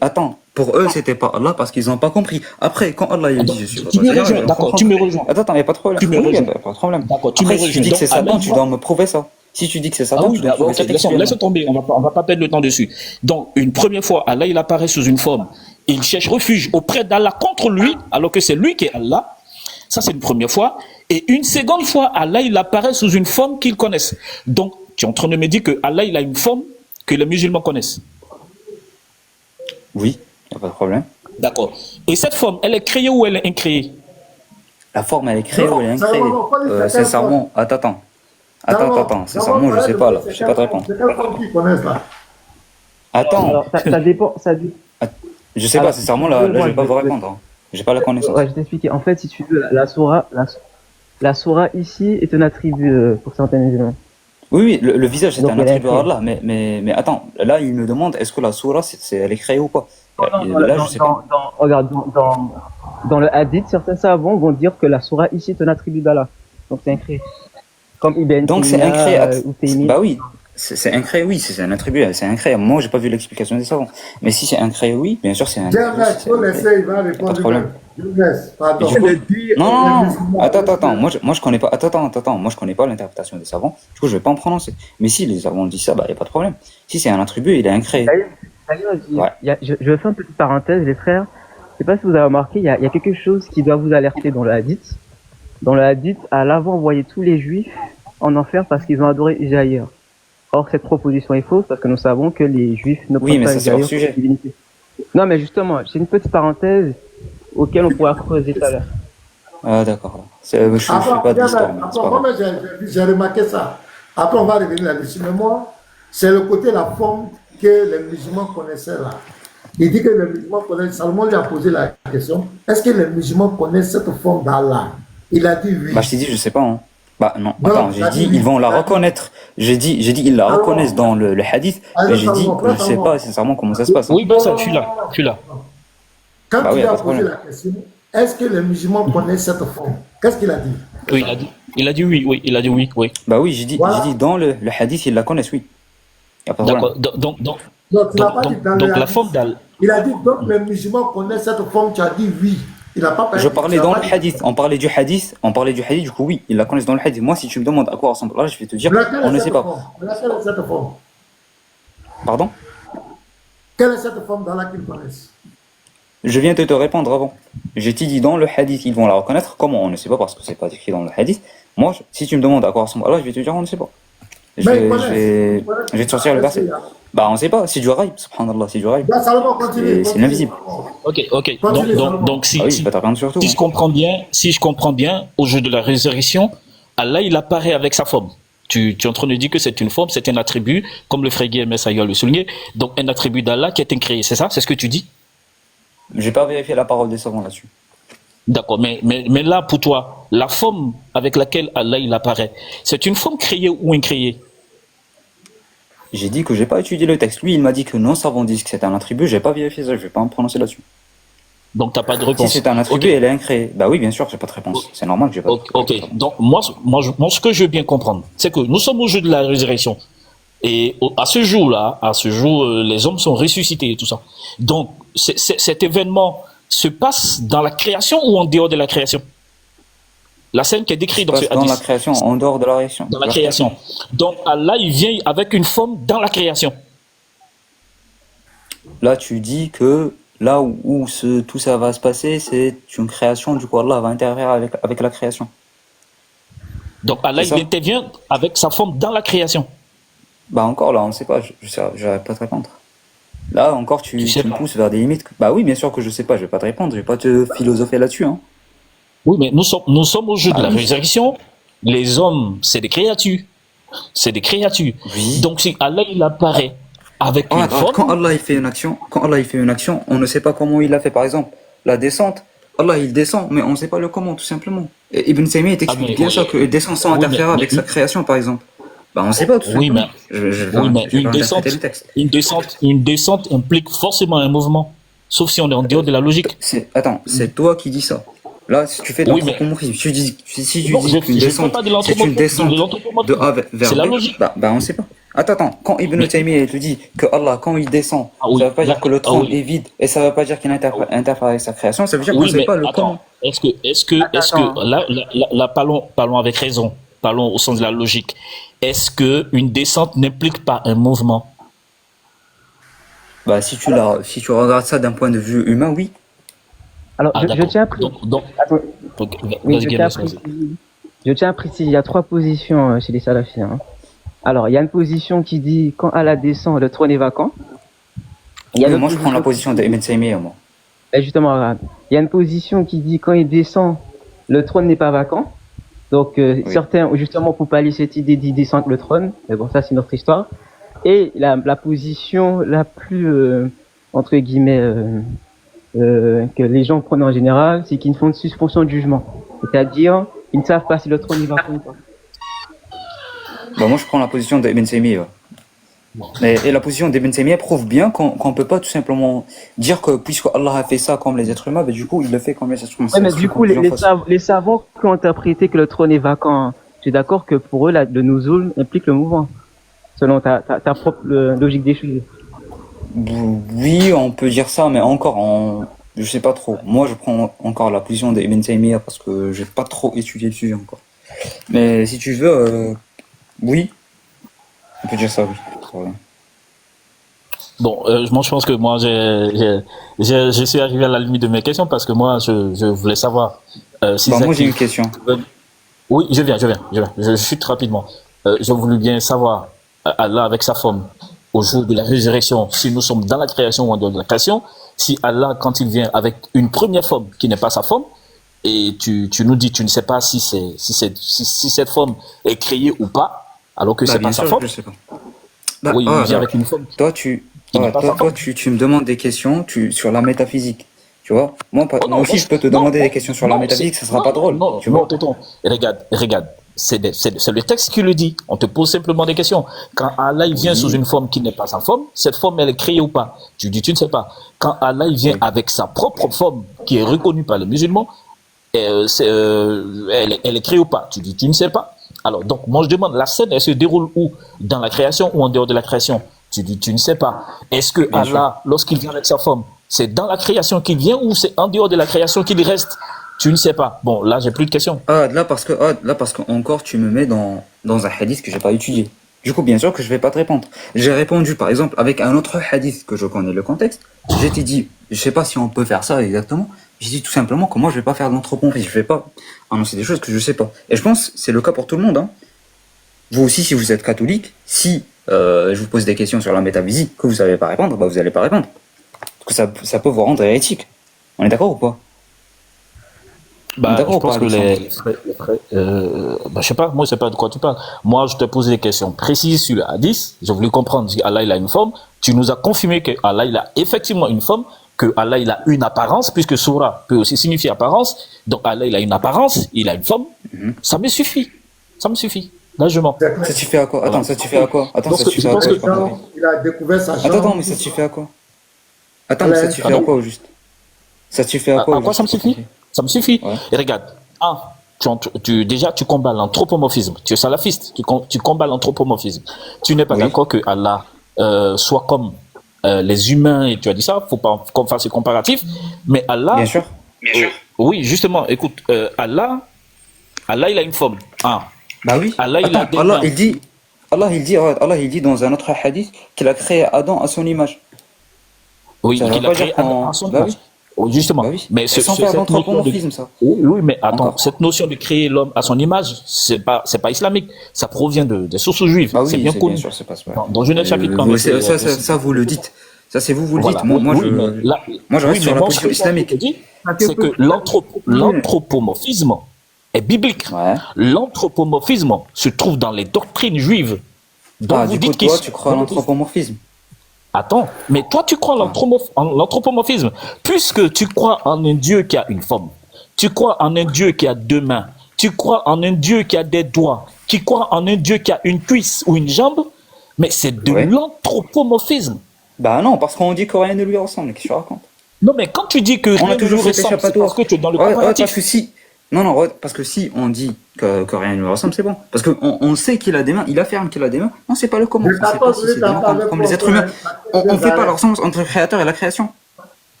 Attends, pour eux, c'était pas Allah parce qu'ils ont pas compris. Après, quand Allah il dit je suis tu me rejoins, d'accord, tu me rejoins. Attends, y a pas de problème. Tu me rejoins. Y a pas de problème. D'accord, tu me rejoins. Si tu dis que c'est Satan, tu dois me prouver ça. Si tu dis que c'est Satan, tu dois me prouver ça. Laisse tomber, on va pas perdre le temps dessus. Donc, une première fois, Allah il apparaît sous une forme il cherche refuge auprès d'Allah contre lui, alors que c'est lui qui est Allah. Ça, c'est une première fois. Et une seconde fois, Allah, il apparaît sous une forme qu'ils connaissent. Donc, tu es en train de me dire que Allah, il a une forme que les musulmans connaissent. Oui, il n'y a pas de problème. D'accord. Et cette forme, elle est créée ou elle est incréée? La forme, elle est créée ou elle est incréée? Sincèrement, attends. Sincèrement, je sais pas là. Je sais pas te répondre. C'est quelle forme qu'ils connaissent là? Alors, Attends, ça dépend. je sais pas, Alors, sincèrement, là, je vais pas vous répondre. Hein. J'ai pas la connaissance. Ouais, je vais t'expliquer. En fait, si tu veux, la soura ici est un attribut pour certains musulmans. Oui, le visage, c'est Donc, un elle est attribut créée. d'Allah. Mais attends, là, il me demande, est-ce que la soura, elle est créée ou pas? Là, je sais pas. Regarde, dans le hadith, certains savants vont dire que la soura ici est un attribut d'Allah. Donc c'est incréé. Comme Ibn Donc c'est incréé. ou Taymi. Bah oui, c'est incréé, oui, c'est un attribut, c'est incréé. Moi, j'ai pas vu l'explication des savants. Mais si c'est incréé, oui, bien sûr, c'est un. Tiens, il faut laisser, il va répondre. Pas de problème. Pardon. Non, attends, moi je connais pas. Attends, moi je connais pas l'interprétation des savants. Du coup, je vais pas en prononcer. Mais si les savants disent ça, bah y a pas de problème. Si c'est un attribut, il est incréé. Ouais. Je vais faire une petite parenthèse, les frères. Je sais pas si vous avez remarqué, il y a quelque chose qui doit vous alerter dans le hadith. Dans le hadith, Allah va envoyer tous les juifs en enfer parce qu'ils ont adoré Jaïr. Or, cette proposition est fausse parce que nous savons que les juifs ne Oui, mais pas ça, c'est hors Jaïr sujet. pour divinité. Non, mais justement, c'est une petite parenthèse auquel on pourra creuser tout à l'heure. Ah, d'accord. Je suis pas de l'histoire, mais c'est pas Moi, grave. j'ai remarqué ça. Après, on va revenir là-dessus. Mais moi, c'est le côté, la forme que les musulmans connaissaient là. Il dit que les musulmans connaissent. Salomon lui a posé la question, est-ce que les musulmans connaissent cette forme d'Allah? Il a dit oui. Bah, je t'ai dit, je sais pas. Hein. Bah, non, Non, attends, j'ai t'as dit, dit oui. ils vont la reconnaître. J'ai dit, ils la Alors, reconnaissent dans le hadith, alors, mais j'ai dit, Salomon, je sais pas sincèrement comment ça se passe. Oui, ben ça, je suis là. Quand Bah tu oui, lui pas as de posé problème. la question, est-ce que les musulmans connaissent cette forme? Qu'est-ce qu'il a dit? Oui, il a dit oui, il a dit oui. Bah oui, j'ai dit, Voilà. dans le hadith, ils la connaissent, oui. Y a pas de D'accord. problème. Non, tu n'as pas dit dans Donc le la hadith. forme d'Allah. Il a dit donc les musulmans connaissent cette forme, tu as dit oui. Il n'a pas parlé. Je parlais dans le hadith, on parlait du hadith, du coup, oui, ils la connaissent dans le hadith. Moi, si tu me demandes à quoi ressemble Allah, je vais te dire, on ne sait pas. Laquelle est cette forme? Pardon? Quelle est cette forme d'Allah qu'ils connaissent? Je viens de te répondre avant. Je t'ai dit dans le hadith, ils vont la reconnaître. Comment? On ne sait pas parce que c'est pas écrit dans le hadith. Moi, si tu me demandes à quoi ressemble Allah, je vais te dire, on ne sait pas. Je vais te sortir le verset. Bah, on ne sait pas. C'est du raïb, subhanallah, c'est du raïb. Salomon, continue. C'est l'invisible. Ok. Continue, Donc si, Ah oui, si, pas t'apprendre surtout. si je comprends bien, au jour de la résurrection, Allah, il apparaît avec sa forme. Tu es en train de dire que c'est une forme, c'est un attribut, comme le frère Guilhem Saïa le soulignait, donc un attribut d'Allah qui a été créé, c'est ça? C'est ce que tu dis? J'ai pas vérifié la parole des savants là-dessus. D'accord, mais là, pour toi, la forme avec laquelle Allah, il apparaît, c'est une forme créée ou incréée? J'ai dit que j'ai pas étudié le texte. Lui, il m'a dit que nos savants disent que c'est un attribut. J'ai pas vérifié ça. Je vais pas me prononcer là-dessus. Donc, t'as pas de Si réponse. c'est un attribut, Ok. elle est incréée. Bah oui, bien sûr, j'ai pas de réponse. C'est normal que j'ai pas de réponse. Ok. Donc, moi, ce que je veux bien comprendre, c'est que nous sommes au jour de la résurrection. Et à ce jour, les hommes sont ressuscités et tout ça. Donc, cet événement se passe dans la création ou en dehors de la création? La scène qui est décrite dans ce Dans hadith. la création, en dehors de la création. Dans la création. Donc, Allah, il vient avec une forme dans la création. Là, tu dis que là où tout ça va se passer, c'est une création. Du coup, Allah va intervenir avec la création. Donc, Allah, C'est il ça. intervient avec sa forme dans la création. Bah encore là, on ne sait pas. Je n'arrive pas à te répondre. Là encore, tu sais me pas. pousses vers des limites. Bah oui, bien sûr que je sais pas. Je vais pas te répondre. Je vais pas te philosopher là-dessus. Hein. Oui, mais nous sommes au jour de la oui. résurrection. Les hommes, c'est des créatures. C'est des créatures. Oui. Donc, si Allah, il apparaît avec une forme. Quand Allah il fait une action, on ne sait pas comment il l'a fait. Par exemple, la descente, Allah il descend, mais on ne sait pas le comment, tout simplement. Et Ibn Taymiyyah explique mais bien oui. ça, qu'il descend sans Oui, interférer mais- avec sa création, par exemple. Bah on ne sait pas, tout Oui, simplement. mais, Je vais oui, mais interpréter le texte. une descente implique forcément un mouvement. Sauf si on est en dehors de la logique. C'est toi qui dis ça. Là, si tu fais de Oui, mais- l'anthropomorphisme, si tu Non, dis je qu'une ne fais descente, pas de c'est une descente l'anthropomorphisme. de A vers C'est la B, logique. bah on ne sait pas. Attends, quand Ibn Taymiyyah te dit que Allah, quand il descend, Ah oui. ça ne veut pas dire que le trône oui. est vide, et ça ne veut pas dire qu'il interfère avec sa création, ça veut dire qu'on ne Oui, sait mais pas le attends. comment. Est-ce que là, parlons avec raison. Parlons au sens de la logique. Est-ce que une descente n'implique pas un mouvement? Bah, si tu regardes ça d'un point de vue humain, oui. Alors, Ah, je d'accord. tiens à préciser. Donc, Oui, vas-y, Guillaume, vas-y. Je tiens à préciser, il y a 3 positions chez les salafis. Hein. Alors, il y a une position qui dit quand Allah descend, le trône est vacant. Il y a une Moi, autre je prends la position de Ibn Taymiyyah, moi. Et justement, regarde, il y a une position qui dit quand il descend, le trône n'est pas vacant. Donc, certains, justement, pour pallier cette idée d'y descendre le trône, mais bon, ça, c'est notre histoire. Et la position la plus, entre guillemets, que les gens prennent en général, c'est qu'ils font une suspension de jugement. C'est-à-dire, ils ne savent pas si le trône est vacant ou pas. Bah, moi, je prends la position d'Ibn Taymiyyah. Et la position d'Ibn Taymiyyah prouve bien qu'on peut pas tout simplement dire que puisque Allah a fait ça comme les êtres humains, bah, du coup, il le fait comme les êtres humains. Ouais, mais du coup, les savants qui ont interprété que le trône est vacant, hein, tu es d'accord que pour eux, le nuzul implique le mouvement, selon ta propre logique des choses. Oui, on peut dire ça, mais encore, je sais pas trop. Moi, je prends encore la position d'Ibn Taymiyyah parce que j'ai pas trop étudié le sujet encore. Mais si tu veux, oui, on peut dire ça, oui. Voilà. Bon, moi, je pense que moi, je suis arrivé à la limite de mes questions parce que moi, je voulais savoir si moi, j'ai une question. Oui, je viens. Je chute rapidement. Je voulais bien savoir, Allah avec sa forme, au jour de la résurrection, si nous sommes dans la création ou en dehors de la création, si Allah, quand il vient avec une première forme qui n'est pas sa forme, et tu nous dis, tu ne sais pas si cette forme est créée ou pas, alors que c'est pas sa forme. Je sais pas. Oui, il vient avec une forme. Toi, tu me demandes des questions sur la métaphysique. Tu vois, moi aussi, je peux te demander des questions sur la métaphysique, ça sera pas drôle. Tu vois. Tonton, regarde. C'est le texte qui le dit. On te pose simplement des questions. Quand Allah il vient sous une forme qui n'est pas sa forme, cette forme elle est créée ou pas? Tu dis tu ne sais pas. Quand Allah il vient avec sa propre forme qui est reconnue par les musulmans, elle est créée ou pas? Tu dis tu ne sais pas. Alors donc moi je demande, la scène elle se déroule où? Dans la création ou en dehors de la création? Tu dis tu ne sais pas. Est-ce que Allah, lorsqu'il vient avec sa forme, c'est dans la création qu'il vient ou c'est en dehors de la création qu'il reste? Tu ne sais pas. Bon, là, j'ai plus de questions. Là, parce que encore, tu me mets dans un hadith que j'ai pas étudié. Du coup, bien sûr que je vais pas te répondre. J'ai répondu, par exemple, avec un autre hadith que je connais le contexte. J'ai dit, je sais pas si on peut faire ça exactement. J'ai dit tout simplement que moi, je vais pas faire d'anthropomorphisme. Je vais pas annoncer des choses que je sais pas. Et je pense que c'est le cas pour tout le monde, hein. Vous aussi, si vous êtes catholique, si je vous pose des questions sur la métaphysique que vous savez pas répondre, bah vous allez pas répondre. Parce que ça peut vous rendre hérétique. On est d'accord ou pas? Je pense que je sais pas, moi, je sais pas de quoi tu parles. Moi, je te pose des questions précises sur le hadith. Je voulais comprendre si Allah, il a une forme. Tu nous as confirmé que Allah, il a effectivement une forme, que Allah, il a une apparence, puisque Surah peut aussi signifier apparence. Donc, Allah, il a une apparence, il a une forme. Ça me suffit. Largement. Ça suffit à quoi? Attends, ça suffit à quoi? Attends, ça suffit à quoi? Il a découvert sa chambre. Attends, mais ça suffit à quoi? Attends, mais ça suffit à quoi au juste? Ça suffit à quoi? À quoi ça me suffit? Ça me suffit. Ouais. Et regarde, déjà, tu combats l'anthropomorphisme. Tu es salafiste, tu combats l'anthropomorphisme. Tu n'es pas d'accord que Allah soit comme les humains, et tu as dit ça, faut pas qu'on fasse ce comparatif. Mais Allah. Bien sûr. Oui, justement, écoute, Allah, il a une forme. Bah oui. Allah, Allah, il dit dans un autre hadith qu'il a créé Adam à son image. Oui, qu'il a créé Adam à son image. Oui, justement. Bah oui. Mais sans faire d'anthropomorphisme, ça. Oui, mais attends, cette notion de créer l'homme à son image, c'est pas islamique. Ça provient des sources juives. Bah oui, c'est bien connu. Bien sûr, c'est pas ça. Dans Genèse chapitre 40. Ça, vous le dites. Ça, c'est vous le dites. Voilà. Moi, je reste sur la position islamique. C'est que l'anthropomorphisme est biblique. Ouais. L'anthropomorphisme se trouve dans les doctrines juives. Donc vous dites toi, tu crois à l'anthropomorphisme. Attends, mais toi tu crois en l'anthropomorphisme, puisque tu crois en un Dieu qui a une forme, tu crois en un Dieu qui a deux mains, tu crois en un Dieu qui a des doigts, tu crois en un Dieu qui a une cuisse ou une jambe, mais c'est de l'anthropomorphisme. Bah non, parce qu'on dit que rien ne lui ressemble, qu'est-ce que tu racontes? Non, mais quand tu dis que on a toujours fait c'est parce que tu es dans le comparatif. Parce que si on dit que rien ne lui ressemble, c'est bon. Parce qu'on sait qu'il a des mains, il affirme qu'il a des mains, on sait pas le comment. On sait pas si c'est des mains comme les êtres humains. On fait pas la ressemblance entre le créateur et la création.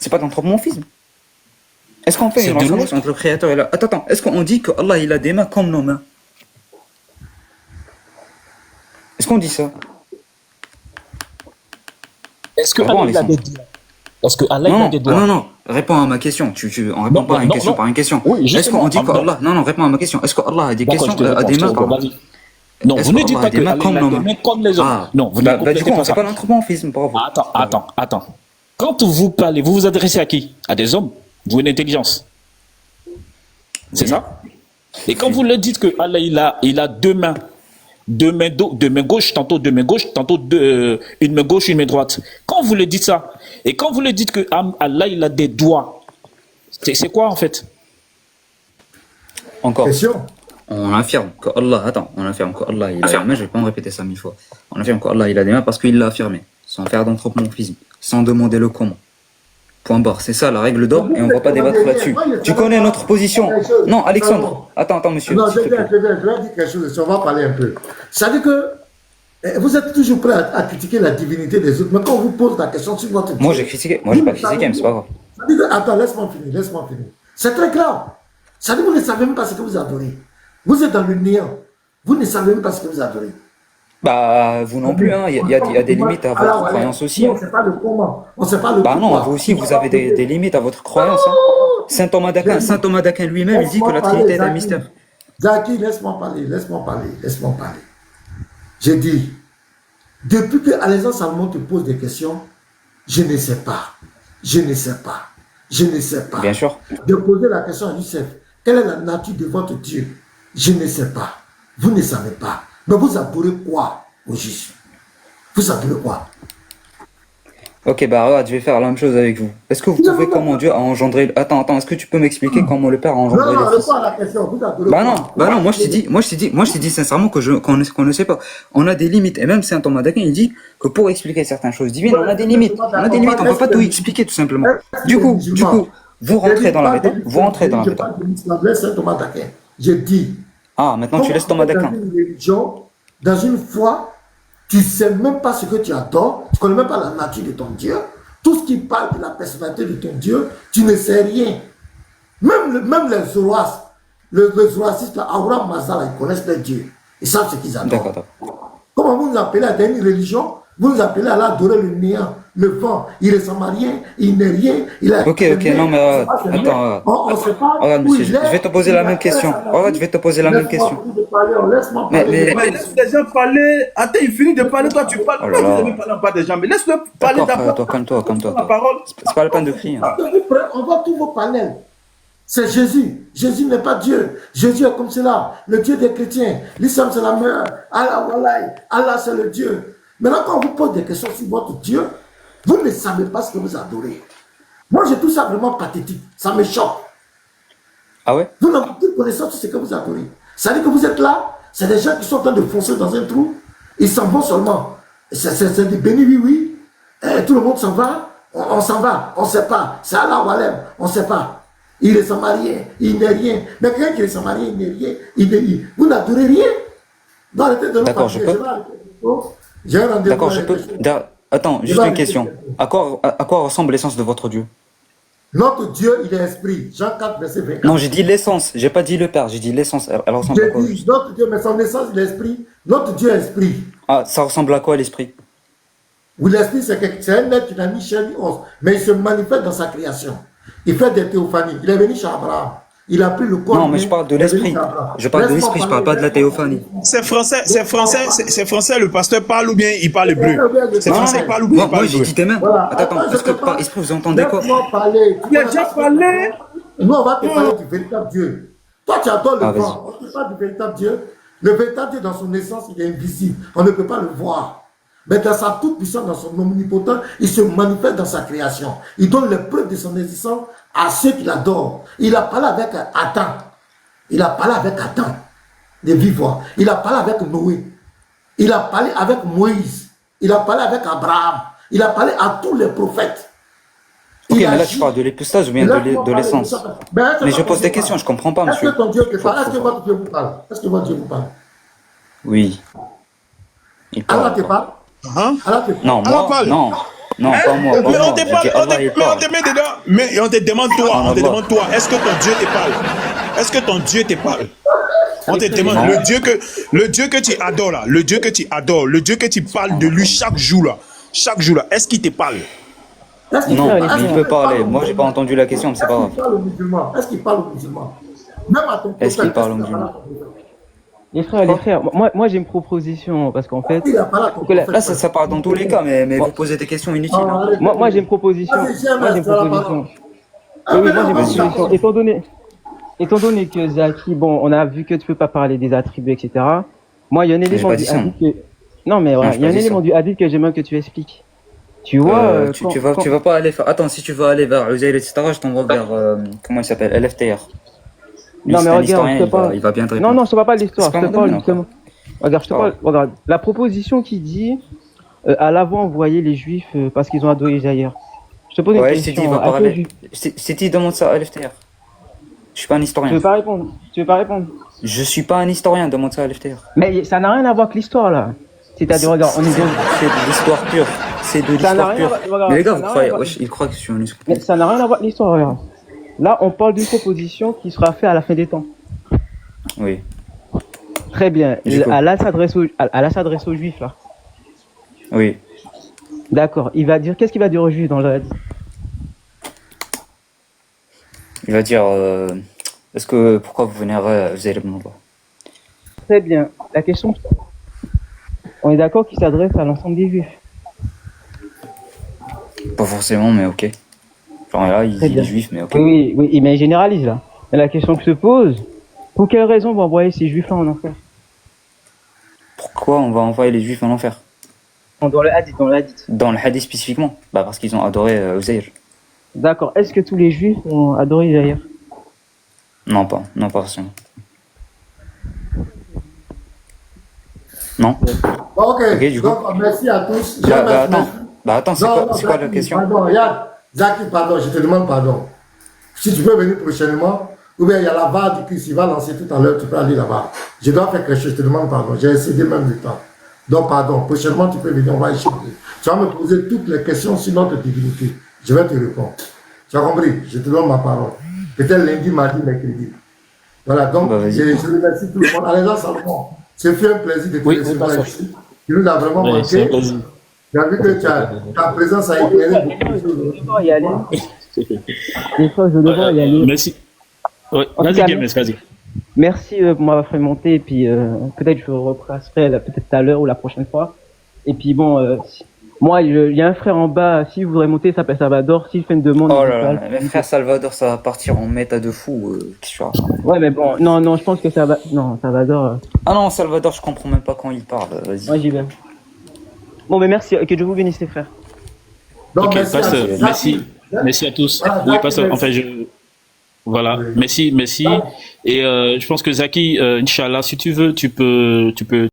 C'est pas d'anthropomorphisme. Est-ce qu'on fait une ressemblance entre le créateur et la... Attends, est-ce qu'on dit que Allah il a des mains comme nos mains? Est-ce qu'on dit ça? Est-ce que Pardon, Allah il a Alexandre. des doigts? Est-ce que Allah il a Non, des non, doigts? non, réponds à ma question. On répond Non, pas à une non, question non. par une question. Oui, Est-ce justement. qu'on dit Ah, non. qu'Allah... Non, non, réponds à ma question. Est-ce qu'Allah a des D'accord, questions, je te a réponds, des je te mains, réponds, pardon? vas-y. Non, Est-ce vous ne dites qu'Allah pas a des que mains Allah comme il a nos des mains? mains comme les hommes. Ah, Non, vous ne bah, du complétez coup, pas c'est ça. pas l'anthropomorphisme, bravo. Attends. Quand vous parlez, vous vous adressez à qui? À des hommes? Vous une intelligence. C'est ça? Et quand vous le dites que Allah il a deux mains gauche, tantôt deux mains gauche, tantôt une main gauche, une main droite. Quand vous le dites ça, et quand vous le dites que Allah il a des doigts, c'est quoi en fait? Encore. Question. On affirme que Allah, attends, on affirme que Allah il a des mains, je vais pas en répéter ça 1000 fois. On affirme que Allah il a des mains parce qu'il l'a affirmé, sans faire d'anthropomorphisme, sans demander le comment. Point barre, c'est ça la règle d'or et on va pas débattre là-dessus. Tu connais notre position. Non, Alexandre, attends, monsieur. Non, s'il je te vais plaît. dire quelque chose, on va parler un peu. Ça veut dire que vous êtes toujours prêt à critiquer la divinité des autres, mais quand on vous pose la question sur votre Moi Dieu, j'ai critiqué, moi j'ai pas critiqué, mais c'est pas grave. ça veut dire que- attends, laisse-moi finir. C'est très grave. Ça veut dire que vous ne savez même pas ce que vous adorez. Vous êtes dans le néant. Vous ne savez même pas ce que vous adorez. Bah, vous non plus, hein. Il y a des limites à votre croyance aussi. On Hein. ne sait pas le comment. On ne sait pas le Bah non, pourquoi. vous aussi, vous avez des limites à votre croyance. Hein. Saint Thomas d'Aquin lui-même, il dit que la Trinité est un mystère. Zaki, laisse-moi parler. J'ai dit, depuis que Alexandre Salmon te pose des questions, je ne sais pas. Bien sûr. De poser la question à Youssef, quelle est la nature de votre Dieu? Je ne sais pas. Vous ne savez pas. Mais vous adorez quoi au juste? Vous adorez quoi? Ok, bah regarde, je vais faire la même chose avec vous. Est-ce que vous pouvez comment Dieu a engendré... Attends, est-ce que tu peux m'expliquer comment le Père a engendré Non, le Fils? réponds à la question. Vous adorez Bah non, moi je t'ai dit sincèrement qu'on ne sait pas. On a des limites. Et même Saint Thomas d'Aquin, il dit que pour expliquer certaines choses divines, on a des limites. On peut pas tout expliquer tout simplement. Du coup, vous rentrez dans la méthode. Laisse Saint Thomas d'Aquin. J'ai dit. Ah, maintenant tu laisses Thomas d'Aquin. Dans une religion, dans une foi, tu ne sais même pas ce que tu adores, tu ne connais même pas la nature de ton Dieu. Tout ce qui parle de la personnalité de ton Dieu, tu ne sais rien. Même les Zoroastes, le Zoroastisme, Abraham Mazal, ils connaissent leur Dieu. Ils savent ce qu'ils adorent. D'accord. Comment vous nous appelez à une religion? Vous nous appelez à adorer le néant, le vent. Il ne ressemble à rien, il n'est rien. Ok, non mais attends. Regarde monsieur, je vais te poser la même question. Regarde, je vais te poser la même question. Mais laisse les gens parler. Attends, il finit de parler, toi tu parles. Oh là là. Vous ne parlez pas des gens, mais laisse-le parler D'accord, d'abord. calme-toi. La parole. C'est pas la peine de crier. Hein. on voit tous vos panels. C'est Jésus. Jésus n'est pas Dieu. Jésus est comme cela. Le Dieu des chrétiens. L'islam c'est la meilleure. Allah, Wallah. Allah c'est le Dieu. Maintenant, quand on vous pose des questions sur votre Dieu, vous ne savez pas ce que vous adorez. Moi, je trouve ça vraiment pathétique. Ça me choque. Ah ouais? Vous n'avez aucune connaissance de ce que vous adorez. Ça veut dire que vous êtes là, c'est des gens qui sont en train de foncer dans un trou. Ils s'en vont seulement. C'est des bénis, oui. Et tout le monde s'en va. On s'en va. On ne sait pas. C'est Allah Walem. On ne sait pas. Il ne ressemble à rien. Il n'est rien. Mais quelqu'un qui ne ressemble à rien, il n'est rien. Vous n'adorez rien. D'accord, je peux. D'accord, je peux. Attends, juste une question. À quoi ressemble l'essence de votre Dieu? Notre Dieu, il est esprit. Jean 4, verset 24. Non, j'ai dit l'essence. J'ai pas dit le Père. J'ai dit l'essence. Elle ressemble à quoi? J'ai dit notre Dieu, mais son essence, il est esprit. Notre Dieu est esprit. Ah, ça ressemble à quoi l'esprit? Oui, l'esprit, c'est un être qui n'a ni chair ni os, mais il se manifeste dans sa création. Il fait des théophanies. Il est venu chez Abraham. Il a pris le corps. Non, mais je parle de l'esprit. Je parle de l'esprit, je parle pas de la théophanie. C'est français, le pasteur parle ou bien il parle hébreu? C'est français, il parle ou bien il parle Moi, j'ai hébreu? dit tes mains. Attends, est-ce que par esprit, vous entendez quoi? Il a déjà parlé. Nous, on va te parler du véritable Dieu. Toi, tu adores le vent. On ne parle du véritable Dieu. Le véritable Dieu, dans son essence, il est invisible. On ne peut pas le voir. Mais dans sa toute-puissance, dans son omnipotent, il se manifeste dans sa création. Il donne les preuves de son existence à ceux qui l'adorent. Il a parlé avec Adam. De vive voix. Il a parlé avec Noé. Il a parlé avec Moïse. Il a parlé avec Abraham. Il a parlé à tous les prophètes. Ok, mais là, tu parles de l'époustage ou bien de l'essence? Mais je pose des questions, je comprends pas, monsieur. Est-ce que ton Dieu te parle? Est-ce que votre Dieu vous parle? Est-ce que votre Dieu vous parle? Oui. Allah te parle? Non, moi, non. Non, pas moi. Mais on te met dedans. Mais on te demande toi, est-ce que ton Dieu te parle? Est-ce que ton Dieu te parle? On te demande, le Dieu que tu adores là, le Dieu que tu adores, le Dieu que tu parles de lui chaque jour là, chaque jour là, est-ce qu'il te parle? Est-ce qu'il Non, parle- mais est-ce il qu'il peut parle parler. aux Moi, j'ai pas musulmans? entendu la question, mais c'est pas Est-ce grave. qu'il parle aux musulmans? Est-ce qu'il parle aux musulmans? Même à ton Est-ce qu'il prophète, parle aux est-ce qu'il a musulmans? parlé à ton prophète? Les frères, moi j'ai une proposition parce qu'en fait, Il a parlé à ton faut que la- prophète. Là, ça part dans tous les cas, mais vous posez des questions inutiles. Ah, Hein. arrête. moi j'ai une proposition. Vas-y, James, Moi j'ai une tu as la proposition. parole. Ah, Oui, mais moi j'ai non, une vas-y, proposition. vas-y. Étant donné que Zaki, bon, on a vu que tu peux pas parler des attributs, etc. Moi, il y a un J'ai élément pas du dit ça. hadith que... Non, mais voilà, j'ai il y a pas un dit ça. élément du hadith que j'aimerais que tu expliques. Tu vois, Tu vas pas aller faire. Attends, si tu veux aller vers Uzair, etc., je t'envoie vers. Comment il s'appelle? LFTR. Lui, Non, c'est mais un regarde, historien, je te parle. il va bien te Non, répondre. non, je te parle pas de l'histoire, C'est pas je te mon parle domaine, justement. Regarde, je te Ah. parle, regarde. La proposition qui dit Allah va envoyer les juifs parce qu'ils ont adoré Jair. Je te pose une Ouais, je t'ai dit, question. il va À quel parler. juif C'est dit, demande ça à LFTR. Je suis pas un Tu historien. veux pas répondre? Tu veux pas répondre? Je suis pas un historien, demande ça à LFTR. Mais ça n'a rien à voir avec l'histoire là. C'est-à-dire, regarde, on est bien. C'est de l'histoire pure. C'est de Ça n'a l'histoire rien pure. à voir- regarde, Mais les gars, ça vous n'a croyez, rien à voir- wesh, ils croient que je suis un escroc. Mais ça n'a rien à voir avec l'histoire, regarde. Là, on parle d'une proposition qui sera faite à la fin des temps. Oui. Très bien. Du coup. Allah s'adresse aux juifs là. Oui. D'accord. Il va dire, qu'est-ce qu'il va dire aux juifs dans le hadith? Il va dire, pourquoi vous vénérez Uzair ibn Allah? Très bien. La question, on est d'accord qu'il s'adresse à l'ensemble des juifs. Pas forcément, mais ok. Genre là, il Très dit bien. les juifs, mais ok. Oui, mais il généralise là. Et la question que se pose, pour quelle raison on va envoyer ces juifs-là en enfer? Pourquoi on va envoyer les juifs en enfer? Dans le hadith, Dans le hadith spécifiquement? Bah parce qu'ils ont adoré Uzair. D'accord. Est-ce que tous les juifs ont adoré Jair? Non, pas forcément. Non. Ok, du coup. donc merci à tous. Attends, c'est quoi la question? Pardon, regarde, Zaki, pardon, je te demande pardon. Si tu peux venir prochainement, ou bien il y a la barre du Christ, il va lancer tout à l'heure, tu peux aller là-bas. Je dois faire quelque chose, je te demande pardon. J'ai essayé même du temps. Donc pardon, prochainement tu peux venir, on va échanger. Tu vas me poser toutes les questions sur notre divinité. Je vais te répondre. Tu as compris? Je te donne ma parole. Peut-être lundi, mardi, mercredi. Voilà, donc je remercie tout le monde. Alexandre Salomon, c'est fait un plaisir de te recevoir ici. Tu nous as vraiment manqué. J'ai vu que ta présence a éclairé beaucoup de choses. Je dois y aller. Des fois, je dois y aller. Merci. Ouais, En tout vas-y, cas, Games, vas-y. Merci pour m'avoir fait monter et puis peut-être je replacerai peut-être tout à l'heure ou la prochaine fois. Et puis bon, moi il y a un frère en bas, si vous voudrez monter, il s'appelle Salvador, s'il fait une demande. Oh là là, mais frère Salvador, ça va partir en méta de fou. Qu'est-ce que tu racontes? Ouais mais bon, non, je pense que Salvador. Ah non, Salvador, je comprends même pas quand il parle. Vas-y. Moi j'y vais. Bon mais merci, que Dieu vous bénisse les frères. Donc, Ok, merci à tous. Voilà, Oui, Zaki, pasteur, enfin, voilà, merci. Et je pense que Zaki, Inch'Allah, si tu veux, tu peux